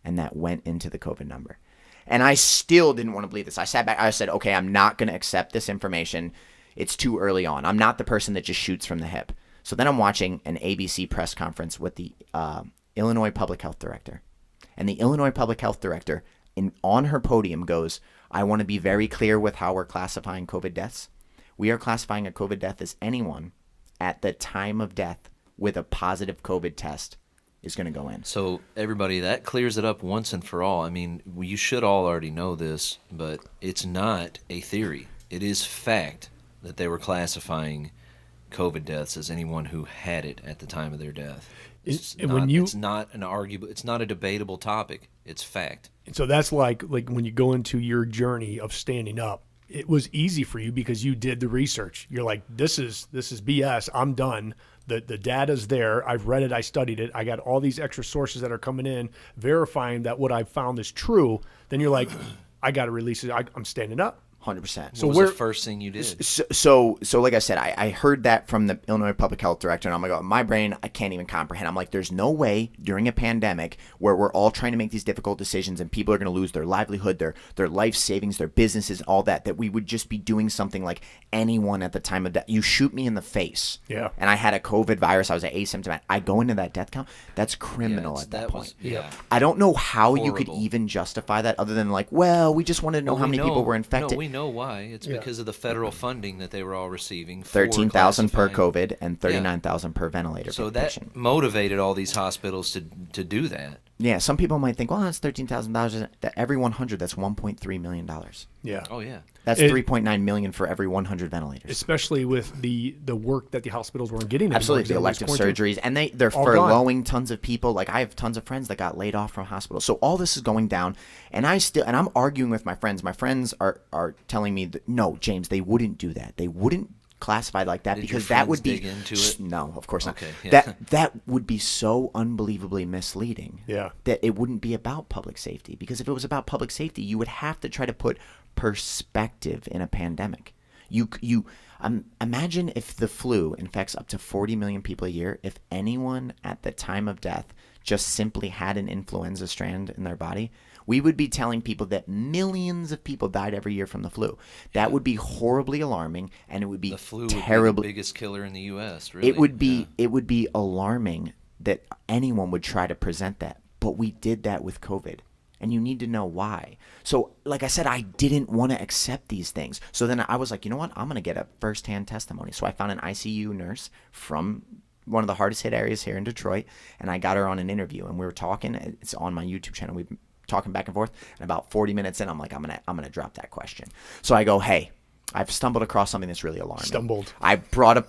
and that went into the COVID number. And I still didn't want to believe this. I sat back. I said, okay, I'm not going to accept this information. It's too early on. I'm not the person that just shoots from the hip. So then I'm watching an ABC press conference with the Illinois Public Health Director. And the Illinois Public Health Director, on her podium, goes, I want to be very clear with how we're classifying COVID deaths. We are classifying a COVID death as anyone at the time of death with a positive COVID test is going to go in. So everybody, that clears it up once and for all. I mean, you should all already know this, but it's not a theory. It is fact that they were classifying COVID deaths as anyone who had it at the time of their death. It's not an arguable, it's not a debatable topic. It's fact. So that's like when you go into your journey of standing up, it was easy for you because you did the research. You're like, this is BS. I'm done. The data's there. I've read it. I studied it. I got all these extra sources that are coming in verifying that what I've found is true. Then you're like, I got to release it. I'm standing up. 100%. So what was the first thing you did? So like I said, I heard that from the Illinois Public Health Director, and I'm like, my brain, I can't even comprehend. I'm like, there's no way during a pandemic where we're all trying to make these difficult decisions and people are going to lose their livelihood, their life savings, their businesses, all that we would just be doing something like anyone at the time of death. You shoot me in the face. Yeah. And I had a COVID virus. I was asymptomatic. I go into that death count. That's criminal at that point. I don't know how you could even justify that other than like, well, we just wanted to know how many people were infected. No, we know why. It's because of the federal funding that they were all receiving. 13,000 per COVID and 39,000 per ventilator. So that motivated all these hospitals to do that. Yeah, some people might think, well, that's $13,000. Every 100, that's $1.3 million. Yeah. Oh yeah. That's $3.9 million for every 100 ventilators. Especially with the work that the hospitals weren't getting. Absolutely, the elective surgeries, and they're furloughing tons of people. Like I have tons of friends that got laid off from hospitals. So all this is going down, and I'm arguing with my friends. My friends are telling me that no, James, they wouldn't do that. They wouldn't classify like that because that would be no, of course not. Okay, yeah. That would be so unbelievably misleading. Yeah. That it wouldn't be about public safety, because if it was about public safety, you would have to try to put perspective in a pandemic. You imagine if the flu infects up to 40 million people a year. If anyone at the time of death just simply had an influenza strand in their body, we would be telling people that millions of people died every year from the flu. That would be horribly alarming, and it would be the flu terribly. Would be the biggest killer in the U.S. Really, it would be alarming that anyone would try to present that, but we did that with COVID. And you need to know why. So, like I said, I didn't want to accept these things. So then I was like, you know what? I'm going to get a firsthand testimony. So I found an ICU nurse from one of the hardest hit areas here in Detroit, and I got her on an interview, and we were talking. It's on my YouTube channel. We've been talking back and forth, and about 40 minutes in, I'm like, I'm gonna drop that question. So I go, hey, I've stumbled across something that's really alarming. I brought out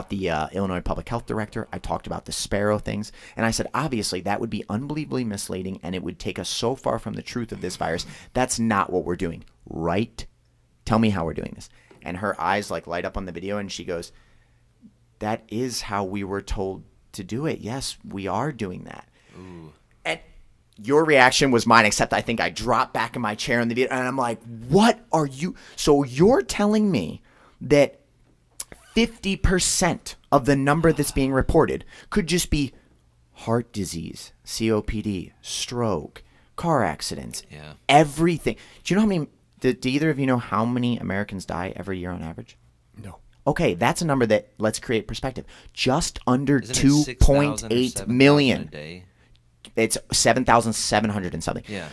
the Illinois Public Health Director. I talked about the sparrow things, and I said, obviously, that would be unbelievably misleading, and it would take us so far from the truth of this virus. That's not what we're doing, right? Tell me how we're doing this. And her eyes like light up on the video, and she goes, that is how we were told to do it. Yes, we are doing that. Ooh. And your reaction was mine, except I think I dropped back in my chair in the video, and I'm like, what are you? So you're telling me that 50% of the number that's being reported could just be heart disease, COPD, stroke, car accidents, everything. Do you know how many, do either of you know how many Americans die every year on average? No. Okay, that's a number that, let's create perspective. Just under 2.8 million. A day? It's 7,700 and something. Yeah.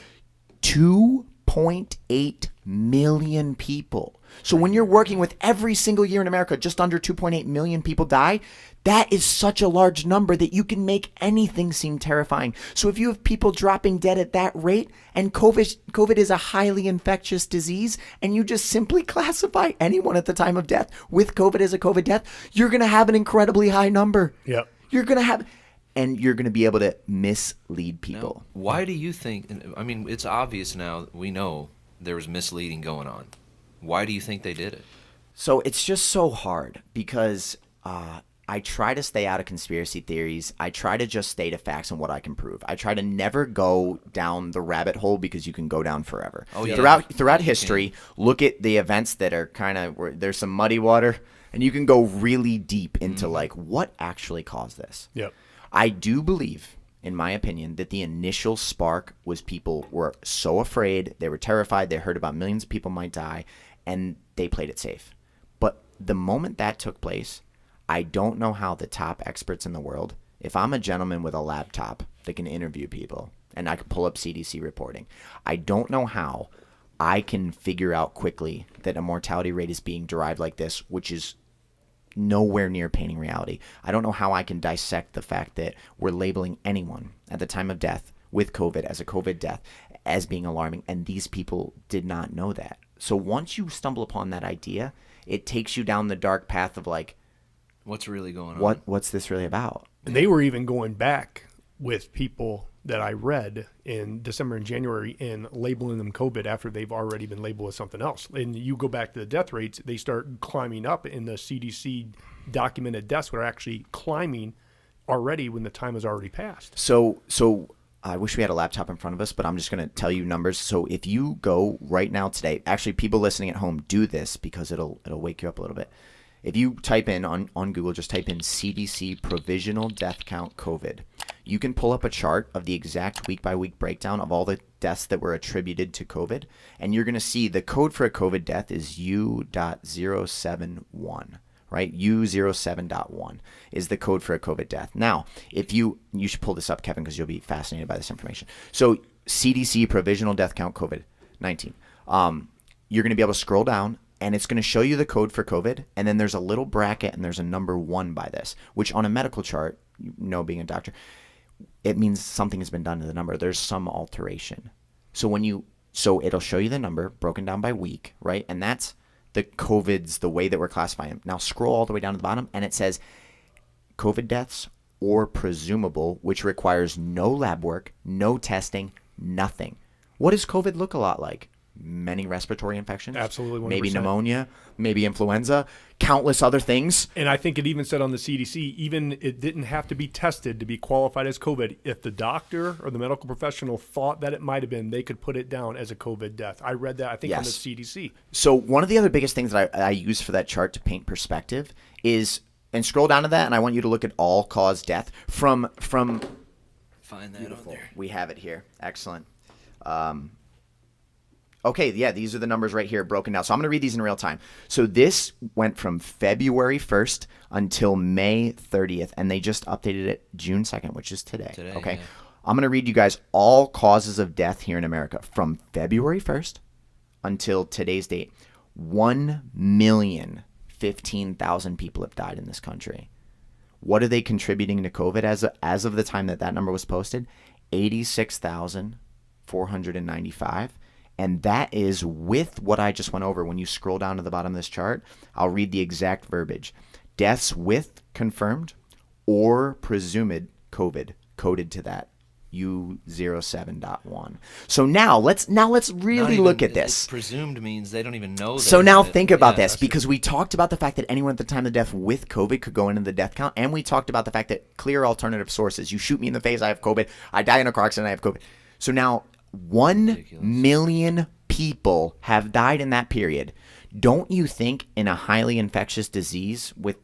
2.8 million people. So when you're working with every single year in America, just under 2.8 million people die, that is such a large number that you can make anything seem terrifying. So if you have people dropping dead at that rate, and COVID is a highly infectious disease, and you just simply classify anyone at the time of death with COVID as a COVID death, you're going to have an incredibly high number. Yep. You're going to have... And you're going to be able to mislead people. Now, why do you think, I mean, it's obvious now, we know there was misleading going on. Why do you think they did it? So it's just so hard because I try to stay out of conspiracy theories. I try to just stay to facts and what I can prove. I try to never go down the rabbit hole because you can go down forever. Oh, yeah. Throughout history, look at the events that are kind of where there's some muddy water, and you can go really deep into like what actually caused this. Yep. I do believe, in my opinion, that the initial spark was people were so afraid, they were terrified, they heard about millions of people might die, and they played it safe. But the moment that took place, I don't know how the top experts in the world, if I'm a gentleman with a laptop that can interview people, and I can pull up CDC reporting, I don't know how I can figure out quickly that a mortality rate is being derived like this, which is nowhere near painting reality. I don't know how I can dissect the fact that we're labeling anyone at the time of death with COVID as a COVID death as being alarming, and these people did not know that. So once you stumble upon that idea, it takes you down the dark path of like, what's really going on? what's this really about? And they were even going back with people that I read in December and January and labeling them COVID after they've already been labeled as something else. And you go back to the death rates, they start climbing up in the CDC documented deaths that are actually climbing already when the time has already passed. So I wish we had a laptop in front of us, but I'm just going to tell you numbers. So if you go right now today, actually people listening at home, do this because it'll wake you up a little bit. If you type in on Google, just type in CDC provisional death count COVID, you can pull up a chart of the exact week-by-week breakdown of all the deaths that were attributed to COVID, and you're going to see the code for a COVID death is U.071, right? U07.1 is the code for a COVID death. Now, if you should pull this up, Kevin, because you'll be fascinated by this information. So CDC provisional death count COVID-19. You're going to be able to scroll down, and it's going to show you the code for COVID, and then there's a little bracket, and there's a number 1 by this, which on a medical chart, you know, being a doctor, it means something has been done to the number. There's some alteration. So it'll show you the number broken down by week, right? And that's the COVIDs, the way that we're classifying them. Now scroll all the way down to the bottom, and it says COVID deaths or presumable, which requires no lab work, no testing, nothing. What does COVID look a lot like? Many respiratory infections. Absolutely, 100%. Maybe pneumonia, maybe influenza, countless other things. And I think it even said on the CDC, even it didn't have to be tested to be qualified as COVID. If the doctor or the medical professional thought that it might have been, they could put it down as a COVID death. I read that, I think, on the CDC. So one of the other biggest things that I use for that chart to paint perspective is, and scroll down to that, and I want you to look at all-cause death from Find that beautiful. on there. We have it here. Excellent. Okay, yeah, these are the numbers right here broken down. So I'm going to read these in real time. So this went from February 1st until May 30th, and they just updated it June 2nd, which is today. Okay, yeah. I'm going to read you guys all causes of death here in America from February 1st until today's date. 1,015,000 people have died in this country. What are they contributing to COVID as of the time that number was posted? 86,495. And that is with what I just went over. When you scroll down to the bottom of this chart, I'll read the exact verbiage. Deaths with confirmed or presumed COVID coded to that U07.1. So now let's really look at this. Presumed means they don't even know. So now think about this, because we talked about the fact that anyone at the time of death with COVID could go into the death count, and we talked about the fact that clear alternative sources. You shoot me in the face, I have COVID. I die in a car accident, I have COVID. So now 1 million people have died in that period. Don't you think in a highly infectious disease with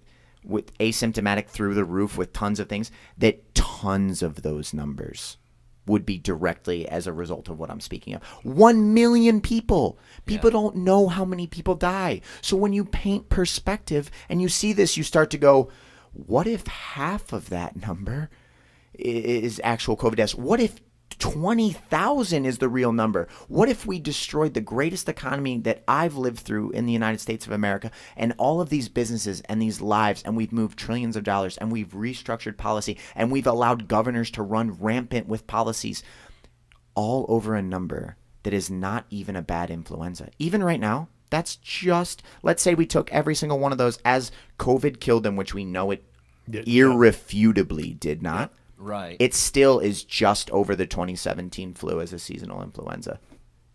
asymptomatic through the roof with tons of things, that tons of those numbers would be directly as a result of what I'm speaking of? 1 million people. People don't know how many people die. So when you paint perspective and you see this, you start to go, what if half of that number is actual COVID deaths? What if 20,000 is the real number? What if we destroyed the greatest economy that I've lived through in the United States of America, and all of these businesses and these lives, and we've moved trillions of dollars, and we've restructured policy, and we've allowed governors to run rampant with policies all over a number that is not even a bad influenza? Even right now, that's just, let's say we took every single one of those as COVID killed them, which we know it irrefutably did not. Right. It still is just over the 2017 flu as a seasonal influenza.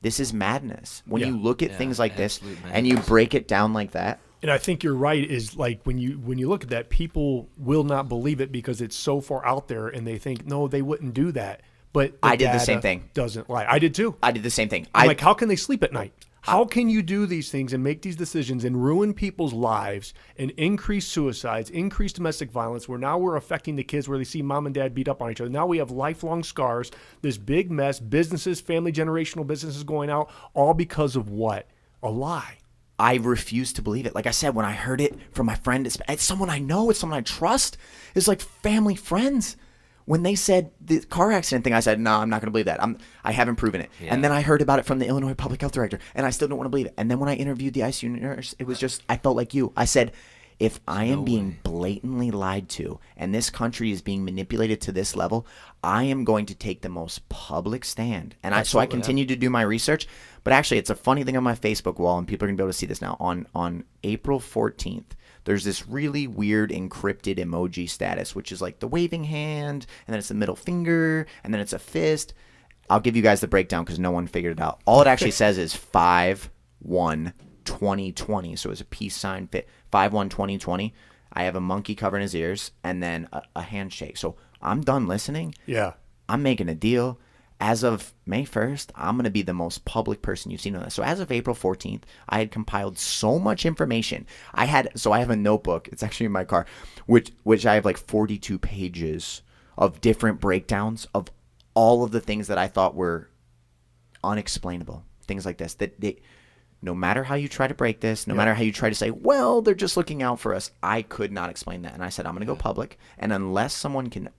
This is madness. When you look at things like this and you break it down like that. And I think you're right, is like when you look at that, people will not believe it because it's so far out there, and they think, no, they wouldn't do that. But I did the same thing. Doesn't lie. I did too. I did the same thing. I'm like, how can they sleep at night? How can you do these things and make these decisions and ruin people's lives and increase suicides, increase domestic violence, where now we're affecting the kids where they see mom and dad beat up on each other? Now we have lifelong scars, this big mess, businesses, family generational businesses going out, all because of what? A lie. I refuse to believe it. Like I said, when I heard it from my friend, it's someone I know, it's someone I trust. It's like family, friends. When they said the car accident thing, I said, no, I'm not going to believe that. I haven't proven it. Yeah. And then I heard about it from the Illinois Public Health Director, and I still don't want to believe it. And then when I interviewed the ICU nurse, it was just, I felt like you. I said, if I am being blatantly lied to, and this country is being manipulated to this level, I am going to take the most public stand. And so I continue to do my research. But actually, it's a funny thing on my Facebook wall, and people are going to be able to see this now. On April 14th, there's this really weird encrypted emoji status, which is like the waving hand, and then it's the middle finger, and then it's a fist. I'll give you guys the breakdown because no one figured it out. All it actually says is 5/1/2020. So it's a peace sign, 5/1/2020. I have a monkey covering his ears, and then a handshake. So I'm done listening. Yeah. I'm making a deal. As of May 1st, I'm going to be the most public person you've seen on this. So as of April 14th, I had compiled so much information. I have a notebook. It's actually in my car, which I have like 42 pages of different breakdowns of all of the things that I thought were unexplainable. Things like this. No matter how you try to break this, no matter how you try to say, well, they're just looking out for us, I could not explain that. And I said, I'm going to go public. And unless someone can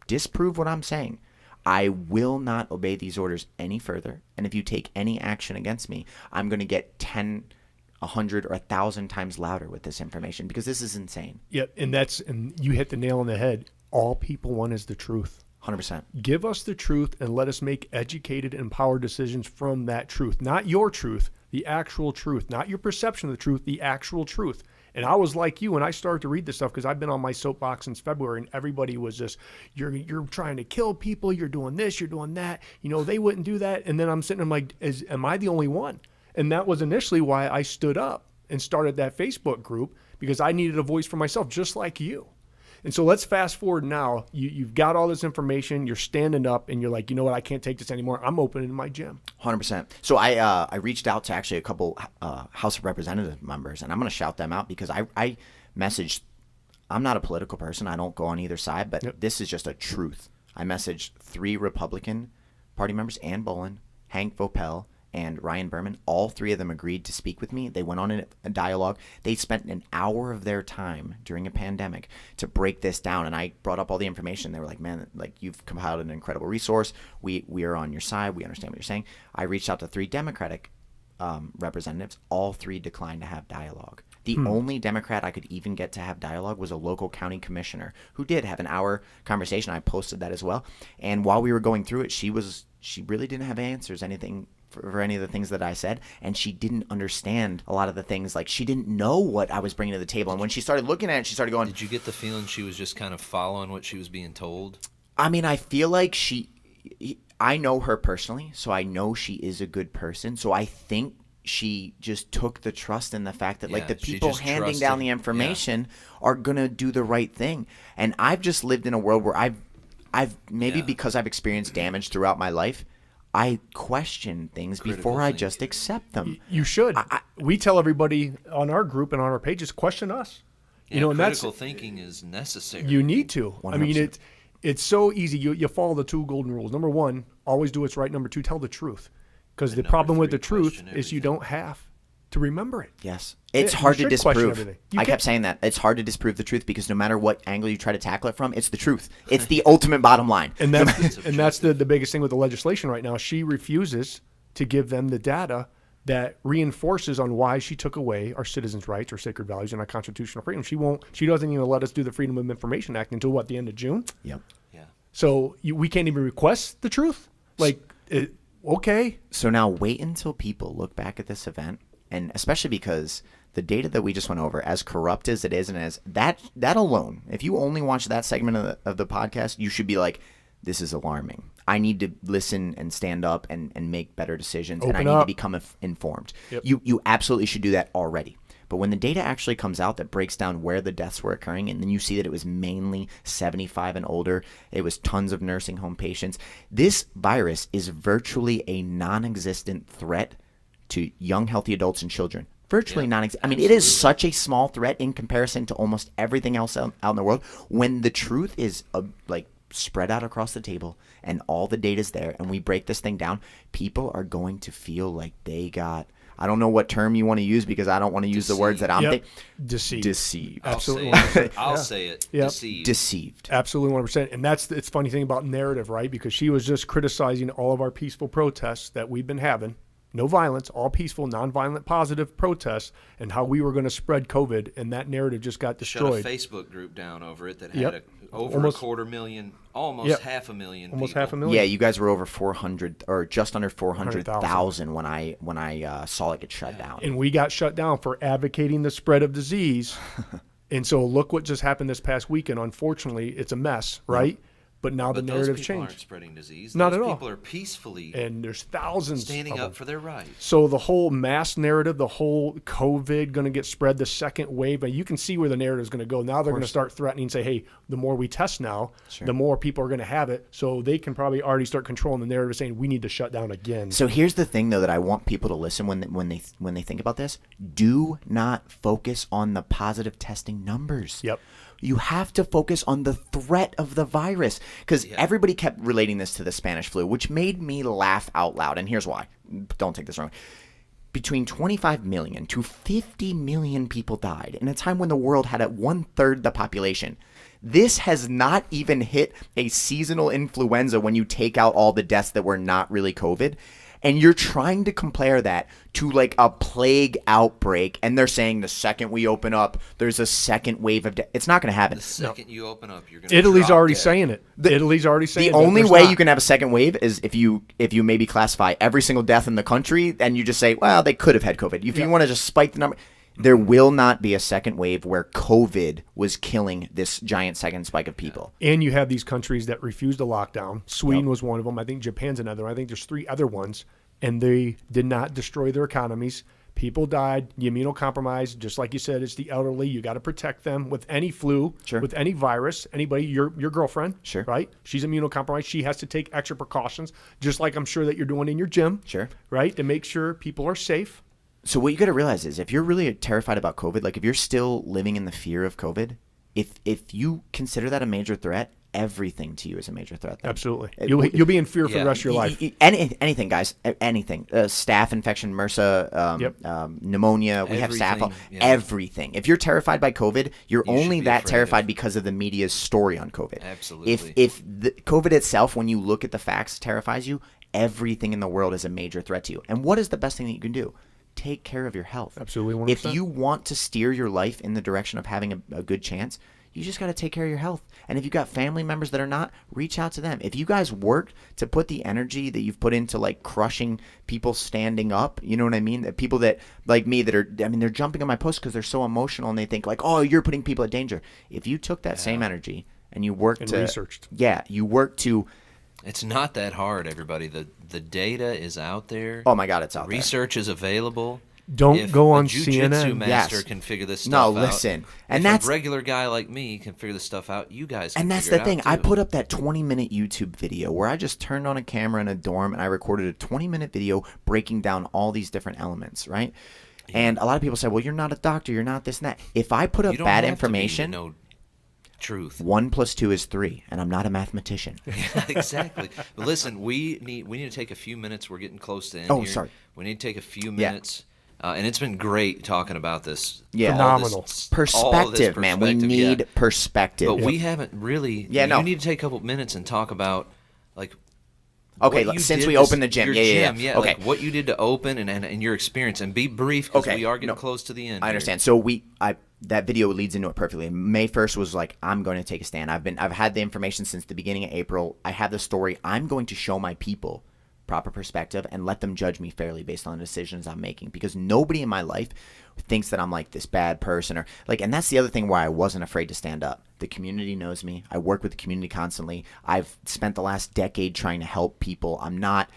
disprove what I'm saying, I will not obey these orders any further. And if you take any action against me, I'm going to get 10, 100, or 1,000 times louder with this information because this is insane. Yeah, and you hit the nail on the head. All people want is the truth. 100%. Give us the truth and let us make educated, empowered decisions from that truth. Not your truth, the actual truth. Not your perception of the truth, the actual truth. And I was like you when I started to read this stuff because I've been on my soapbox since February, and everybody was just, you're trying to kill people, you're doing this, you're doing that. They wouldn't do that. And then I'm sitting there, I'm like, am I the only one? And that was initially why I stood up and started that Facebook group, because I needed a voice for myself, just like you. And so let's fast forward now. You've got all this information. You're standing up, and you're like, you know what? I can't take this anymore. I'm opening my gym. 100%. So I reached out to actually a couple House of Representative members, and I'm going to shout them out because I messaged. I'm not a political person. I don't go on either side, but this is just a truth. I messaged 3 Republican Party members, Ann Bolin, Hank Vopel, and Ryan Berman. All 3 of them agreed to speak with me. They went on a dialogue. They spent an hour of their time during a pandemic to break this down, and I brought up all the information. They were like, man, like, you've compiled an incredible resource. We are on your side. We understand what you're saying. I reached out to 3 Democratic representatives. All 3 declined to have dialogue. The only Democrat I could even get to have dialogue was a local county commissioner who did have an hour conversation. I posted that as well. And while we were going through it, she really didn't have answers, anything for any of the things that I said, and she didn't understand a lot of the things. Like, she didn't know what I was bringing to the table, and when she started looking at it, she started going, Did you get the feeling she was just kind of following what she was being told? I mean, I feel like I know her personally, so I know she is a good person, so I think she just took the trust in the fact that like the people handing down the information are gonna do the right thing. And I've just lived in a world where I've maybe because I've experienced damage throughout my life, I question things before I just accept them. You should. We tell everybody on our group and on our pages, question us. Yeah, and critical thinking is necessary. You need to. 100%. I mean, it's so easy. You follow the 2 golden rules. Number 1, always do what's right. Number 2, tell the truth. Because the problem with the truth is you don't have to remember it. Yes. It's hard to disprove. I kept saying that. It's hard to disprove the truth because no matter what angle you try to tackle it from, it's the truth. It's the ultimate bottom line. And that's the biggest thing with the legislation right now. She refuses to give them the data that reinforces on why she took away our citizens' rights, our sacred values, and our constitutional freedom. She doesn't even let us do the Freedom of Information Act until, the end of June? Yep. Yeah. So we can't even request the truth? Okay. So now wait until people look back at this event, and especially because the data that we just went over, as corrupt as it is, and as that alone, if you only watch that segment of the podcast, you should be like, this is alarming. I need to listen and stand up and make better decisions, and I need to become informed. Yep. You absolutely should do that already. But when the data actually comes out that breaks down where the deaths were occurring, and then you see that it was mainly 75 and older, it was tons of nursing home patients. This virus is virtually a non-existent threat to young, healthy adults and children. Virtually non-existent. I mean, it is such a small threat in comparison to almost everything else out in the world. When the truth is spread out across the table and all the data's there and we break this thing down, people are going to feel like they got I don't know what term you want to use because I don't want to use the words that I'm thinking. Deceived. Deceived. Absolutely. I'll say it. Yep. Deceived. Deceived. Absolutely 100%. And it's funny thing about narrative, right? Because she was just criticizing all of our peaceful protests that we've been having. No violence, all peaceful, nonviolent, positive protests, and how we were going to spread COVID, and that narrative just got destroyed. Shut a Facebook group down over it that Yep. had over Almost- a 250,000, almost Yep. 500,000 Almost people. 500,000. Yeah, you guys were over 400 or just under 400,000 when I saw it get shut down. And we got shut down for advocating the spread of disease. And so look what just happened this past weekend. Unfortunately, it's a mess, right? But now But the those narrative's people aren't changed. spreading disease. Not Those at all. people are peacefully And there's thousands standing of up them. for their rights. So the whole mass narrative, the whole COVID going to get spread, the second wave, and you can see where the narrative is going to go. Now they're going to start threatening, say, hey, the more we test now, the more people are going to have it. So they can probably already start controlling the narrative, saying we need to shut down again. So here's the thing, though, that I want people to listen when they think about this. Do not focus on the positive testing numbers. Yep. You have to focus on the threat of the virus, because everybody kept relating this to the Spanish flu, which made me laugh out loud. And here's why. Don't take this wrong. Between 25 million to 50 million people died in a time when the world had at 1/3 the population. This has not even hit a seasonal influenza when you take out all the deaths that were not really COVID. And you're trying to compare that to like a plague outbreak, and they're saying the second we open up, there's a second wave of death. It's not going to happen. The second you open up, you're going to Italy's drop already dead. saying it. Italy's already saying The that only there's way not. you can have a second wave is if you maybe classify every single death in the country, and you just say, well, they could have had COVID. If you want to just spike the number, there will not be a second wave where COVID was killing this giant second spike of people. And you have these countries that refused to lock down. Sweden was one of them. I think Japan's another. I think there's 3 other ones. And they did not destroy their economies. People died, immunocompromised. Just like you said, it's the elderly. You got to protect them with any flu, with any virus. Anybody, your girlfriend, right? She's immunocompromised. She has to take extra precautions, just like I'm sure that you're doing in your gym, right? To make sure people are safe. So what you got to realize is if you're really terrified about COVID, like if you're still living in the fear of COVID, if you consider that a major threat, everything to you is a major threat. Then. Absolutely. You'll be in fear for the rest of your life. Anything, guys. Anything. Staph infection, MRSA, pneumonia. We have staph. Everything. If you're terrified by COVID, you're only that terrified because of the media's story on COVID. Absolutely. If the COVID itself, when you look at the facts, terrifies you, everything in the world is a major threat to you. And what is the best thing that you can do? Take care of your health. Absolutely. 100%. If you want to steer your life in the direction of having a good chance, you just got to take care of your health. And if you've got family members that are not, reach out to them. If you guys work to put the energy that you've put into like crushing people standing up, you know what I mean? The people that like me that are, I mean, they're jumping on my post because they're so emotional and they think like, oh, you're putting people at danger. If you took that same energy and you worked to researched. Yeah, you worked to. It's not that hard, everybody. The data is out there. Oh my God, it's out there. Research is available. Don't If go on a jiu-jitsu CNN. master can figure this stuff out. No, listen. And if that's a regular guy like me can figure this stuff out, you guys can And that's figure the it thing. out I too. put up that 20-minute YouTube video where I just turned on a camera in a dorm and I recorded a 20-minute video breaking down all these different elements, right? And a lot of people say, well, you're not a doctor, you're not this and that. If I put up You don't bad have to be to information, know truth. 1 + 2 is 3, and I'm not a mathematician. Exactly. But listen, we need to take a few minutes. We're getting close to end Oh, here. sorry. We need to take a few minutes. And it's been great talking about this. Yeah. Phenomenal. Perspective, man. We need perspective. But we haven't really. Yeah, no. You need to take a couple minutes and talk about, like, Okay, what you since did we this- opened the gym. your Yeah. gym, Okay. like what you did to open and your experience, and be brief because Okay, we are getting no, close to the end. I understand. So that video leads into it perfectly. May 1st was like, I'm going to take a stand. I've had the information since the beginning of April. I have the story. I'm going to show my people proper perspective and let them judge me fairly based on the decisions I'm making, because nobody in my life thinks that I'm like this bad person or like, and that's the other thing why I wasn't afraid to stand up. The community knows me. I work with the community constantly. I've spent the last decade trying to help people. I'm not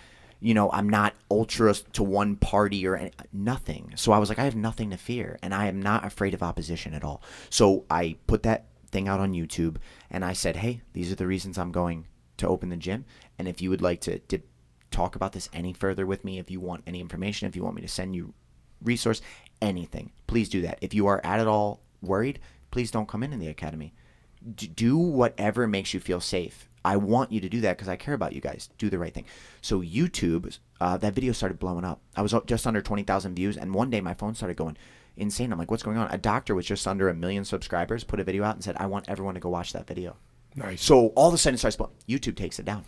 ultra to one party or nothing. So I was like, I have nothing to fear, and I am not afraid of opposition at all. So I put that thing out on YouTube, and I said, hey, these are the reasons I'm going to open the gym, and if you would like to talk about this any further with me, if you want any information, if you want me to send you resource, anything, please do that. If you are at all worried, please don't come in the academy. Do whatever makes you feel safe. I want you to do that because I care about you guys. Do the right thing. So YouTube, that video started blowing up. I was just under 20,000 views, and one day my phone started going insane. I'm like, what's going on? A doctor with just under 1 million subscribers put a video out and said, I want everyone to go watch that video. Nice. So all of a sudden it starts blowing. YouTube takes it down.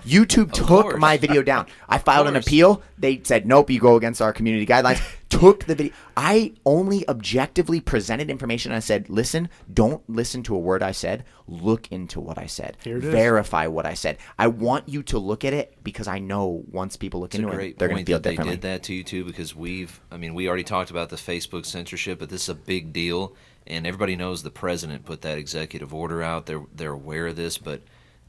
YouTube took my video down. I filed an appeal. They said, nope, you go against our community guidelines. Took the video. I only objectively presented information. I said, listen, don't listen to a word I said. Look into what I said. Here it is. Verify what I said. I want you to look at it because I know once people look into it, they're going to feel differently. They did that to you too, because we already talked about the Facebook censorship, but this is a big deal. And everybody knows the president put that executive order out. They're aware of this, but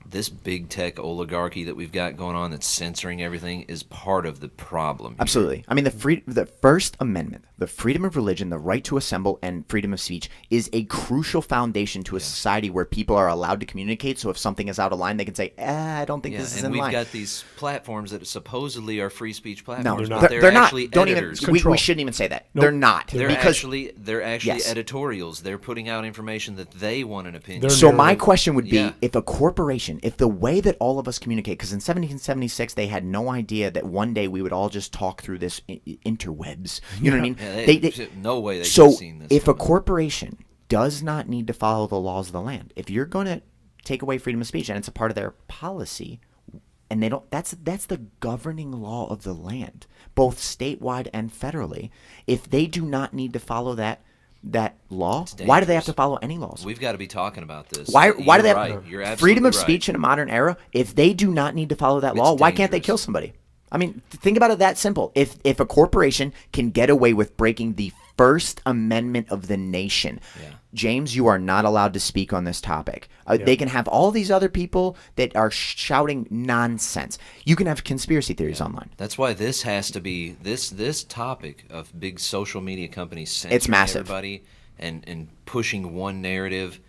this big tech oligarchy that we've got going on that's censoring everything is part of the problem here. Absolutely. I mean, the First Amendment, the freedom of religion, the right to assemble, and freedom of speech is a crucial foundation to a society where people are allowed to communicate. So if something is out of line, they can say, I don't think this is in line. And we've got these platforms that supposedly are free speech No, platforms. they're but not. they're actually Don't editors. even. We shouldn't even say that. Nope. They're not. They're actually Yes. editorials. They're putting out information that they want an opinion. They're So my narrative. question would be, Yeah. if a corporation, if the way that all of us communicate, because in 1776 they had no idea that one day we would all just talk through this interwebs. You know what I mean? Yeah, no way they could So have seen this. if a coming. corporation does not need to follow the laws of the land, if you're going to take away freedom of speech and it's a part of their policy, and they don't, that's the governing law of the land, both statewide and federally. If they do not need to follow that law, why do they have to follow any laws? We've got to be talking about this. Why do they have You're absolutely freedom of right. speech in a modern era? If they do not need to follow that law, why can't they dangerous. kill somebody? I mean, think about it that simple. If a corporation can get away with breaking the First Amendment of the nation, James, you are not allowed to speak on this topic. They can have all these other people that are shouting nonsense. You can have conspiracy theories online. That's why this has to be this topic of big social media companies censoring massive. everybody and pushing one narrative.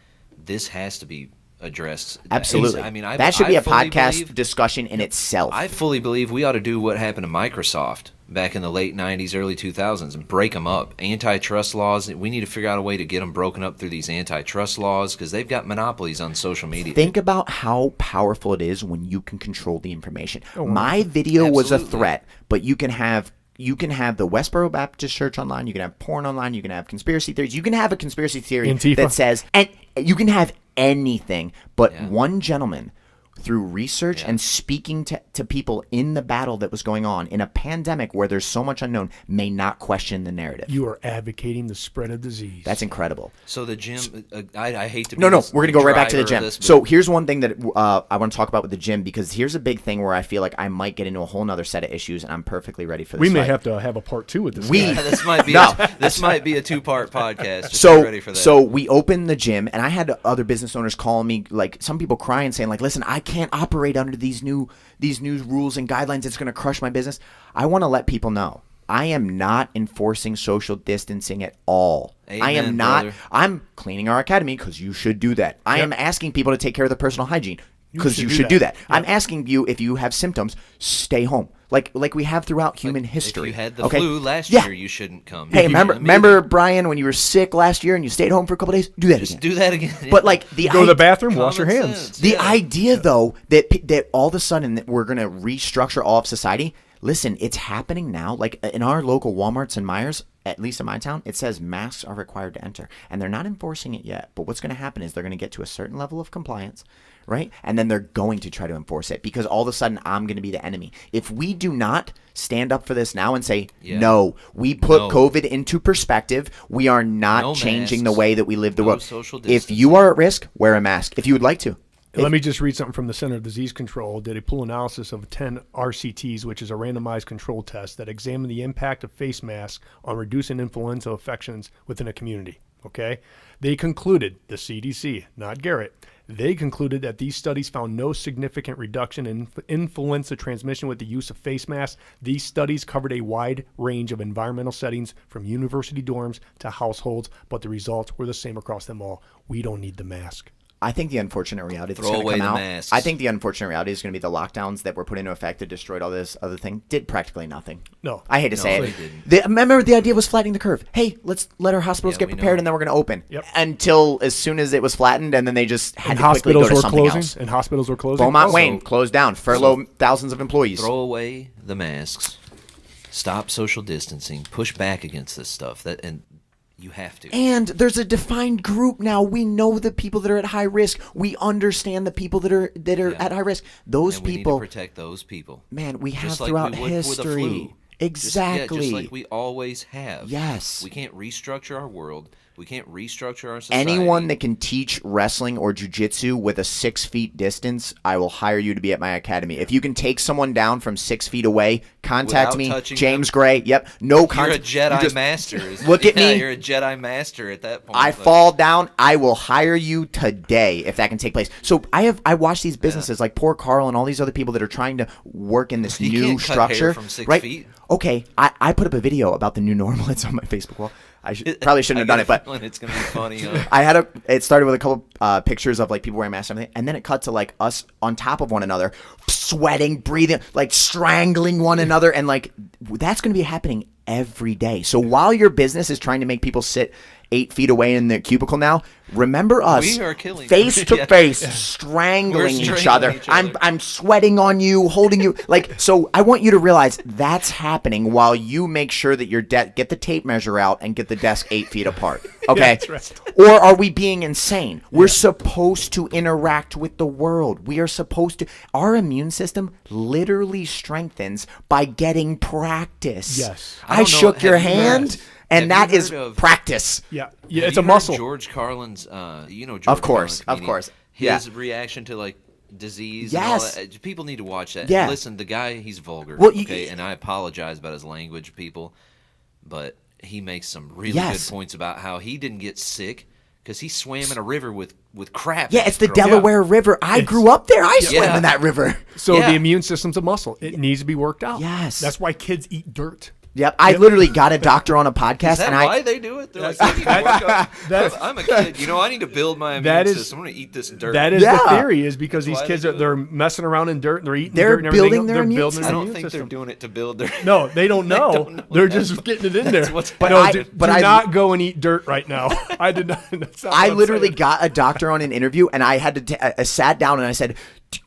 This has to be addressed. Absolutely. I mean, that should be a fully podcast believe- discussion in itself. I fully believe we ought to do what happened to Microsoft back in the late 90s, early 2000s and break them up. Antitrust laws, we need to figure out a way to get them broken up through these antitrust laws because they've got monopolies on social media. Think about how powerful it is when you can control the information. My video was a Absolutely. threat, but you can have the Westboro Baptist Church online, you can have porn online, you can have conspiracy theories. You can have a conspiracy theory Antifa. that says, and you can have anything, but one gentleman, through research and speaking to people in the battle that was going on in a pandemic where there's so much unknown, may not question the narrative. You are advocating the spread of disease. That's incredible. So the gym, I hate to be No, this we're going to go right back to the driver gym. of this, but So here's one thing that I want to talk about with the gym, because here's a big thing where I feel like I might get into a whole nother set of issues, and I'm perfectly ready for this we may fight. have to have a part 2 with this. We- guy. this might be No. this might be a 2-part podcast. Just So, be ready for that. so we opened the gym, and I had other business owners calling me, like some people crying, saying like, "Listen, I can't operate under these new rules and guidelines. It's going to crush my business." I want to let people know I am not enforcing social distancing at all. I am Amen, not. brother. I'm cleaning our academy because you should do that. I am asking people to take care of their personal hygiene because you should should do do that. that. I'm asking you, if you have symptoms, stay home, like we have throughout human history. If you had the okay? flu last Yeah. year, you shouldn't come. Hey, You remember, shouldn't either. Brian, when you were sick last year and you stayed home for a couple days? Do that Just again. do that again. But like the Go to the bathroom, wash your Common hands. sense. the Yeah. idea, though, that all of a sudden that we're going to restructure all of society. Listen, it's happening now. Like in our local Walmarts and Myers, at least in my town, it says masks are required to enter. And they're not enforcing it yet. But what's going to happen is they're going to get to a certain level of compliance, right? And then they're going to try to enforce it because all of a sudden I'm going to be the enemy. If we do not stand up for this now and say, no, we put No. COVID into perspective, we are not No changing the masks. way that we live the No world. social If distancing. you are at risk, wear a mask if you would like to. Let me just read something from the Center of Disease Control. Did a pool analysis of 10 RCTs, which is a randomized control test that examined the impact of face masks on reducing influenza infections within a community. Okay? They concluded, the CDC, not Garrett, they concluded that these studies found no significant reduction in influenza transmission with the use of face masks. These studies covered a wide range of environmental settings from university dorms to households, but the results were the same across them all. We don't need the mask. I think the unfortunate reality that's Throw going to away come the out. masks. I think the unfortunate reality is going to be the lockdowns that were put into effect that destroyed all this other thing did practically nothing. No. I hate to say they it. didn't. Remember, the idea was flattening the curve. Hey, let's let our hospitals Yeah, get we prepared, know. and then we're going to open. Yep. Until as soon as it was flattened, and then they just had And to quickly go hospitals to were something closing. else. And hospitals were closing. Beaumont Oh. Wayne closed down, furlough thousands of employees. Throw away the masks. Stop social distancing. Push back against this stuff. And you have to. And there's a defined group now. We know the people that are at high risk. We understand the people that are at high risk. Those And we people, need to protect those people. man, we have Just like throughout we would with a history. flu. Exactly. Just like we always have. Yes. We can't restructure our world. We can't restructure our society. Anyone that can teach wrestling or jiu-jitsu with a 6 feet distance, I will hire you to be at my academy. If you can take someone down from 6 feet away, contact Without me, touching James them? Gray. Yep, no You're a contact. Jedi master. Look at me. You're a Jedi master at that point. I Like, fall down, I will hire you today if that can take place. So I watch these businesses like Poor Carl and all these other people that are trying to work in this You new can't cut hair structure. from 6 right? feet. Okay, I put up a video about the new normal. It's on my Facebook wall. Probably shouldn't have done it, but it's gonna be funny. Huh? it started with a couple pictures of like people wearing masks and everything, and then it cut to like us on top of one another, sweating, breathing, like strangling one another, and like that's going to be happening every day. So while your business is trying to make people sit 8 feet away in the cubicle now, remember us We are killing face to Yeah. face, strangling We're each strangling other. each other. I'm sweating on you, holding you. Like, so I want you to realize that's happening while you make sure that your get the tape measure out and get the desk 8 feet apart. Okay. that's right. Or are we being insane? We're supposed to interact with the world. We are supposed to. Our immune system literally strengthens by getting practice. Yes. I don't know, shook your have you hand, heard- and have that you is heard of- practice. Yeah, Have it's you a heard muscle. George Carlin's, George Of course, Carlin's of course. His Yeah. reaction to like disease. Yes. And all that. People need to watch that. Yeah. Listen, the guy, he's vulgar. Well, okay, and I apologize about his language, people, but he makes some really Yes. good points about how he didn't get sick because he swam in a river with crap. Yeah, in it's it the growing up. Delaware River. I grew up there. I swam Yeah. in that river. So Yeah. the immune system's a muscle. It needs to be worked out. Yes. That's why kids eat dirt. Yep. I literally got a doctor on a podcast, Is that and why they do it? They're like, I need to work out. That's- I'm a kid. You know, I need to build my immune That is- system. I'm going to eat this dirt. That is Yeah. the theory, is because these why kids they are do it. they're messing around in dirt and they're eating They're dirt and everything. building their They're immune building system. I their don't immune think system. they're doing it to build their. No, they don't know. don't know They're that. just getting it in there. what's But no, I- do but I- not go and eat dirt right now. I did not. That's not I what I'm literally saying. got a doctor on an interview, and I had to I sat down and I said,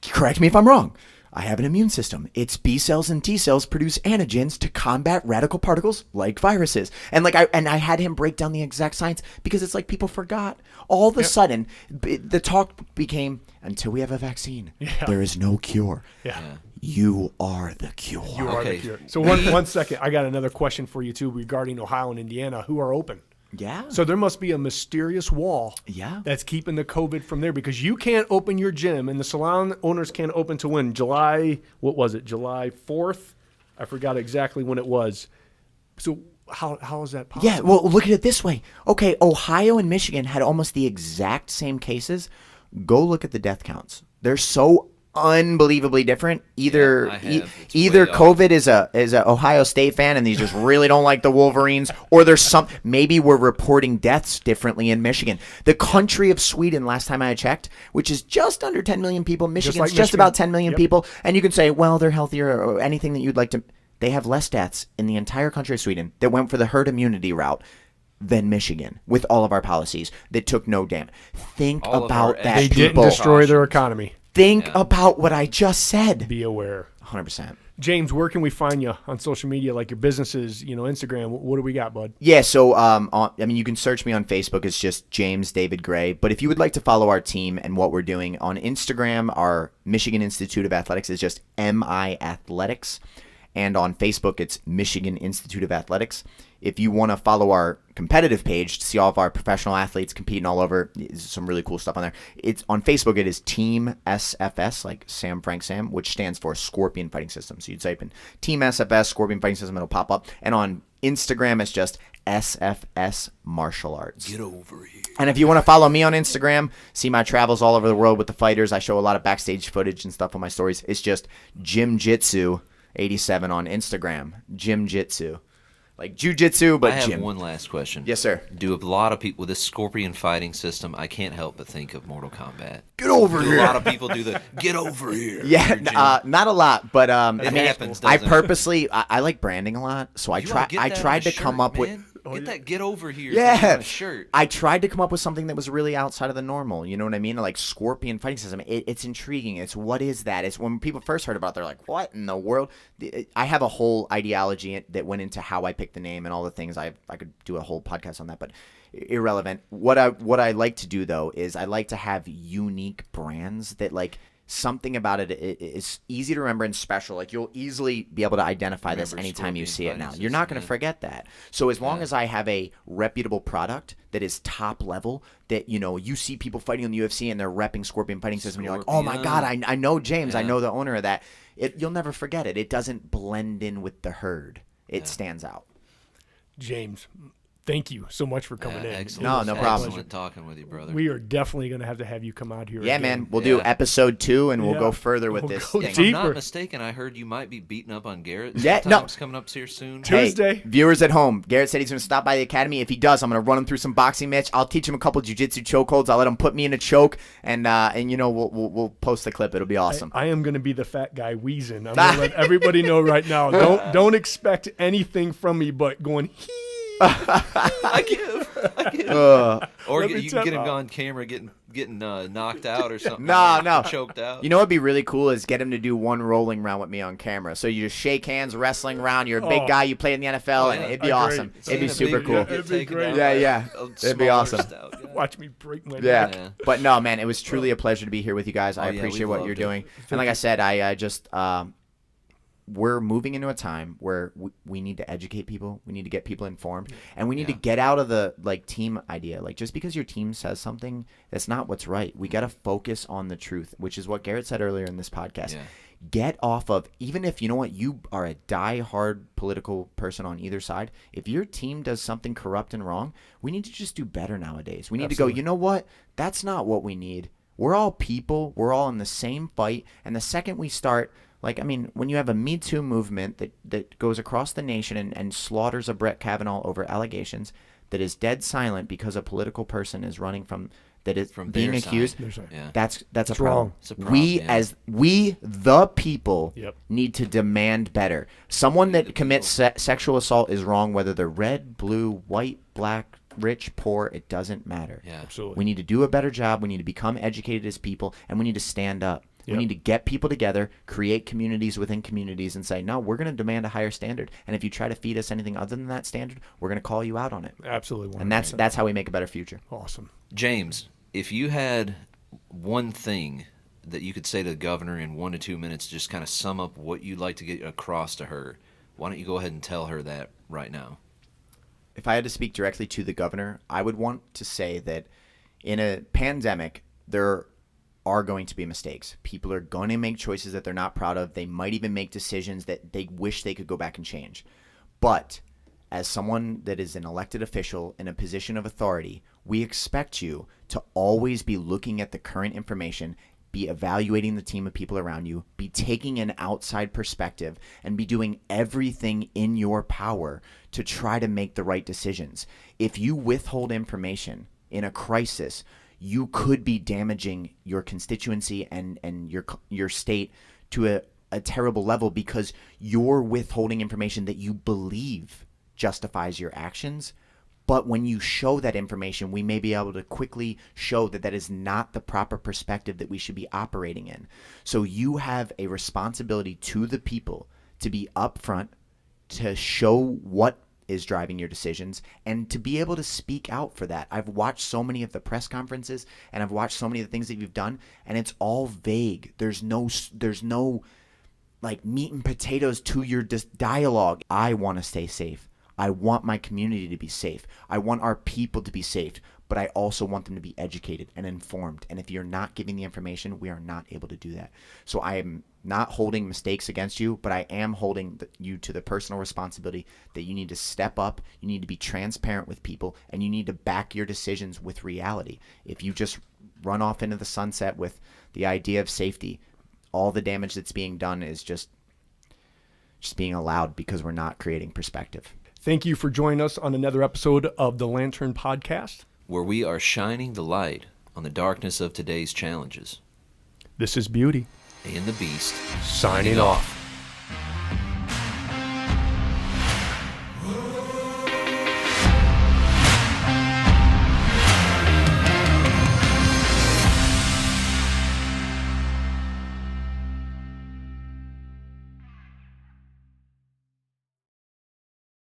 correct me if I'm wrong. I have an immune system. Its B cells and T cells produce antigens to combat radical particles like viruses. And I had him break down the exact science, because it's like people forgot. All of a sudden, the talk became, until we have a vaccine, there is no cure. Yeah. You are the cure. You are the Okay. cure. So one second, I got another question for you too regarding Ohio and Indiana, who are open. Yeah. So there must be a mysterious wall that's keeping the COVID from there, because you can't open your gym and the salon owners can't open to when? July 4th? I forgot exactly when it was. So how is that possible? Yeah, well, look at it this way. Okay, Ohio and Michigan had almost the exact same cases. Go look at the death counts. They're so unbelievably different. Either Yeah, I have. It's either way off. COVID is a Ohio State fan and they just really don't like the Wolverines, or there's maybe we're reporting deaths differently in Michigan. The country of Sweden, last time I checked, which is just under 10 million people, Michigan's like just Michigan. about 10 million Yep. people, and you can say, well, they're healthier or anything that you'd like to. They have less deaths in the entire country of Sweden that went for the herd immunity route than Michigan, with all of our policies that took no damage. Think All of about our that, They didn't people. destroy their economy. Think about what I just said. Be aware. 100%. James, where can we find you on social media, like your businesses, Instagram? What do we got, bud? Yeah, so you can search me on Facebook. It's just James David Gray. But if you would like to follow our team and what we're doing on Instagram, our Michigan Institute of Athletics is just MI Athletics. And on Facebook, it's Michigan Institute of Athletics. If you want to follow our competitive page to see all of our professional athletes competing all over, there's some really cool stuff on there. It's on Facebook. It is Team SFS, like Sam Frank Sam, which stands for Scorpion Fighting System. So you'd type in Team SFS Scorpion Fighting System, it'll pop up. And on Instagram, it's just SFS Martial Arts. Get over here. And if you want to follow me on Instagram, see my travels all over the world with the fighters. I show a lot of backstage footage and stuff on my stories. It's just Jim Jitsu 87 on Instagram. Jim Jitsu. like jujitsu, but I have gym. one last question. Yes, sir. Do a lot of people with this scorpion fighting system? I can't help but think of Mortal Kombat. Get over Do here. a lot of people do the get over here? Yeah, your gym? not a lot, but I mean, happens, I doesn't it? purposely I like branding a lot, so I You oughta try. get I that on tried a to come shirt, up with. man. Get that get over here. Yeah, thing on a shirt. I tried to come up with something that was really outside of the normal. You know what I mean? Like scorpion fighting system. It's intriguing. It's what is that? It's when people first heard about it, they're like, what in the world? I have a whole ideology that went into how I picked the name and all the things. I could do a whole podcast on that, but irrelevant. What I like to do though is I like to have unique brands that like something about it is easy to remember and special. Like you'll easily be able to identify this Remember anytime you Scorpion see it now. fighting You're not going to system, forget that. So as long as I have a reputable product that is top level, that you see people fighting on the UFC and they're repping Scorpion fighting system, and you're like, oh my god, I know James, I know the owner of that. You'll never forget it. It doesn't blend in with the herd. It stands out. James, thank you so much for coming in. Excellent. No problem. Excellent talking with you, brother. We are definitely going to have you come out here. Yeah, again. man. We'll do Yeah. episode 2, and we'll Yeah. go further with We'll this go thing. If I'm deeper. not mistaken, I heard you might be beating up on Garrett. Yeah, sometimes no. coming up here soon. Hey, Tuesday. Viewers at home, Garrett said he's going to stop by the academy. If he does, I'm going to run him through some boxing match. I'll teach him a couple jiu-jitsu chokeholds. I'll let him put me in a choke, and we'll post the clip. It'll be awesome. I am going to be the fat guy wheezing. I'm going to let everybody know right now. Don't expect anything from me but going hee. I give. Or Let me you tell- can get him on camera getting knocked out or something. No. Choked out. You know what'd be really cool is get him to do one rolling round with me on camera. So you just shake hands, wrestling round. You're a big Oh. guy. You play in the NFL, and it'd be Agree. awesome. It'd be Yeah, super big- cool. yeah, it'd be great. Yeah. It'd be awesome. Watch me break my Yeah. neck. Yeah. But no, man, it was truly a pleasure to be here with you guys. I yeah, appreciate we what loved you're it. doing. And like I said, I just we're moving into a time where we need to educate people. We need to get people informed, and we need to get out of the team idea. Like just because your team says something, that's not what's right. We got to focus on the truth, which is what Garrett said earlier in this podcast. Yeah. Get off of, even if you are a die-hard political person on either side, if your team does something corrupt and wrong, we need to just do better nowadays. We need to go, you know what? That's not what we need. We're all people. We're all in the same fight. And the second we start, when you have a Me Too movement that goes across the nation and slaughters a Brett Kavanaugh over allegations, that is dead silent because a political person is running from being their accused, side. Yeah. that's a wrong. problem. It's a problem, We yeah. we the people Yep. need to demand better. Someone that commits sexual assault is wrong, whether they're red, blue, white, black, rich, poor. It doesn't matter. Yeah. Absolutely. We need to do a better job. We need to become educated as people, and we need to stand up. Yep. We need to get people together, create communities within communities, and say, no, we're going to demand a higher standard. And if you try to feed us anything other than that standard, we're going to call you out on it. Absolutely. 100%. And that's how we make a better future. awesome. James, if you had one thing that you could say to the governor in 1 to 2 minutes, just kind of sum up what you'd like to get across to her, why don't you go ahead and tell her that right now? If I had to speak directly to the governor, I would want to say that in a pandemic, there are going to be mistakes. People are going to make choices that they're not proud of. They might even make decisions that they wish they could go back and change. But as someone that is an elected official in a position of authority, we expect you to always be looking at the current information, be evaluating the team of people around you, be taking an outside perspective, and be doing everything in your power to try to make the right decisions. If you withhold information in a crisis, you could be damaging your constituency and your state to a terrible level because you're withholding information that you believe justifies your actions. But when you show that information, we may be able to quickly show that that is not the proper perspective that we should be operating in. So you have a responsibility to the people to be upfront, to show what is driving your decisions, and to be able to speak out for that. I've watched so many of the press conferences, and I've watched so many of the things that you've done, and it's all vague. There's no meat and potatoes to your dialogue. I want to stay safe. I want my community to be safe. I want our people to be safe, but I also want them to be educated and informed. And if you're not giving the information, we are not able to do that. So I am not holding mistakes against you, but I am holding you to the personal responsibility that you need to step up, you need to be transparent with people, and you need to back your decisions with reality. If you just run off into the sunset with the idea of safety, all the damage that's being done is just being allowed because we're not creating perspective. Thank you for joining us on another episode of the Lantern Podcast, where we are shining the light on the darkness of today's challenges. This is Beauty and the Beast signing off.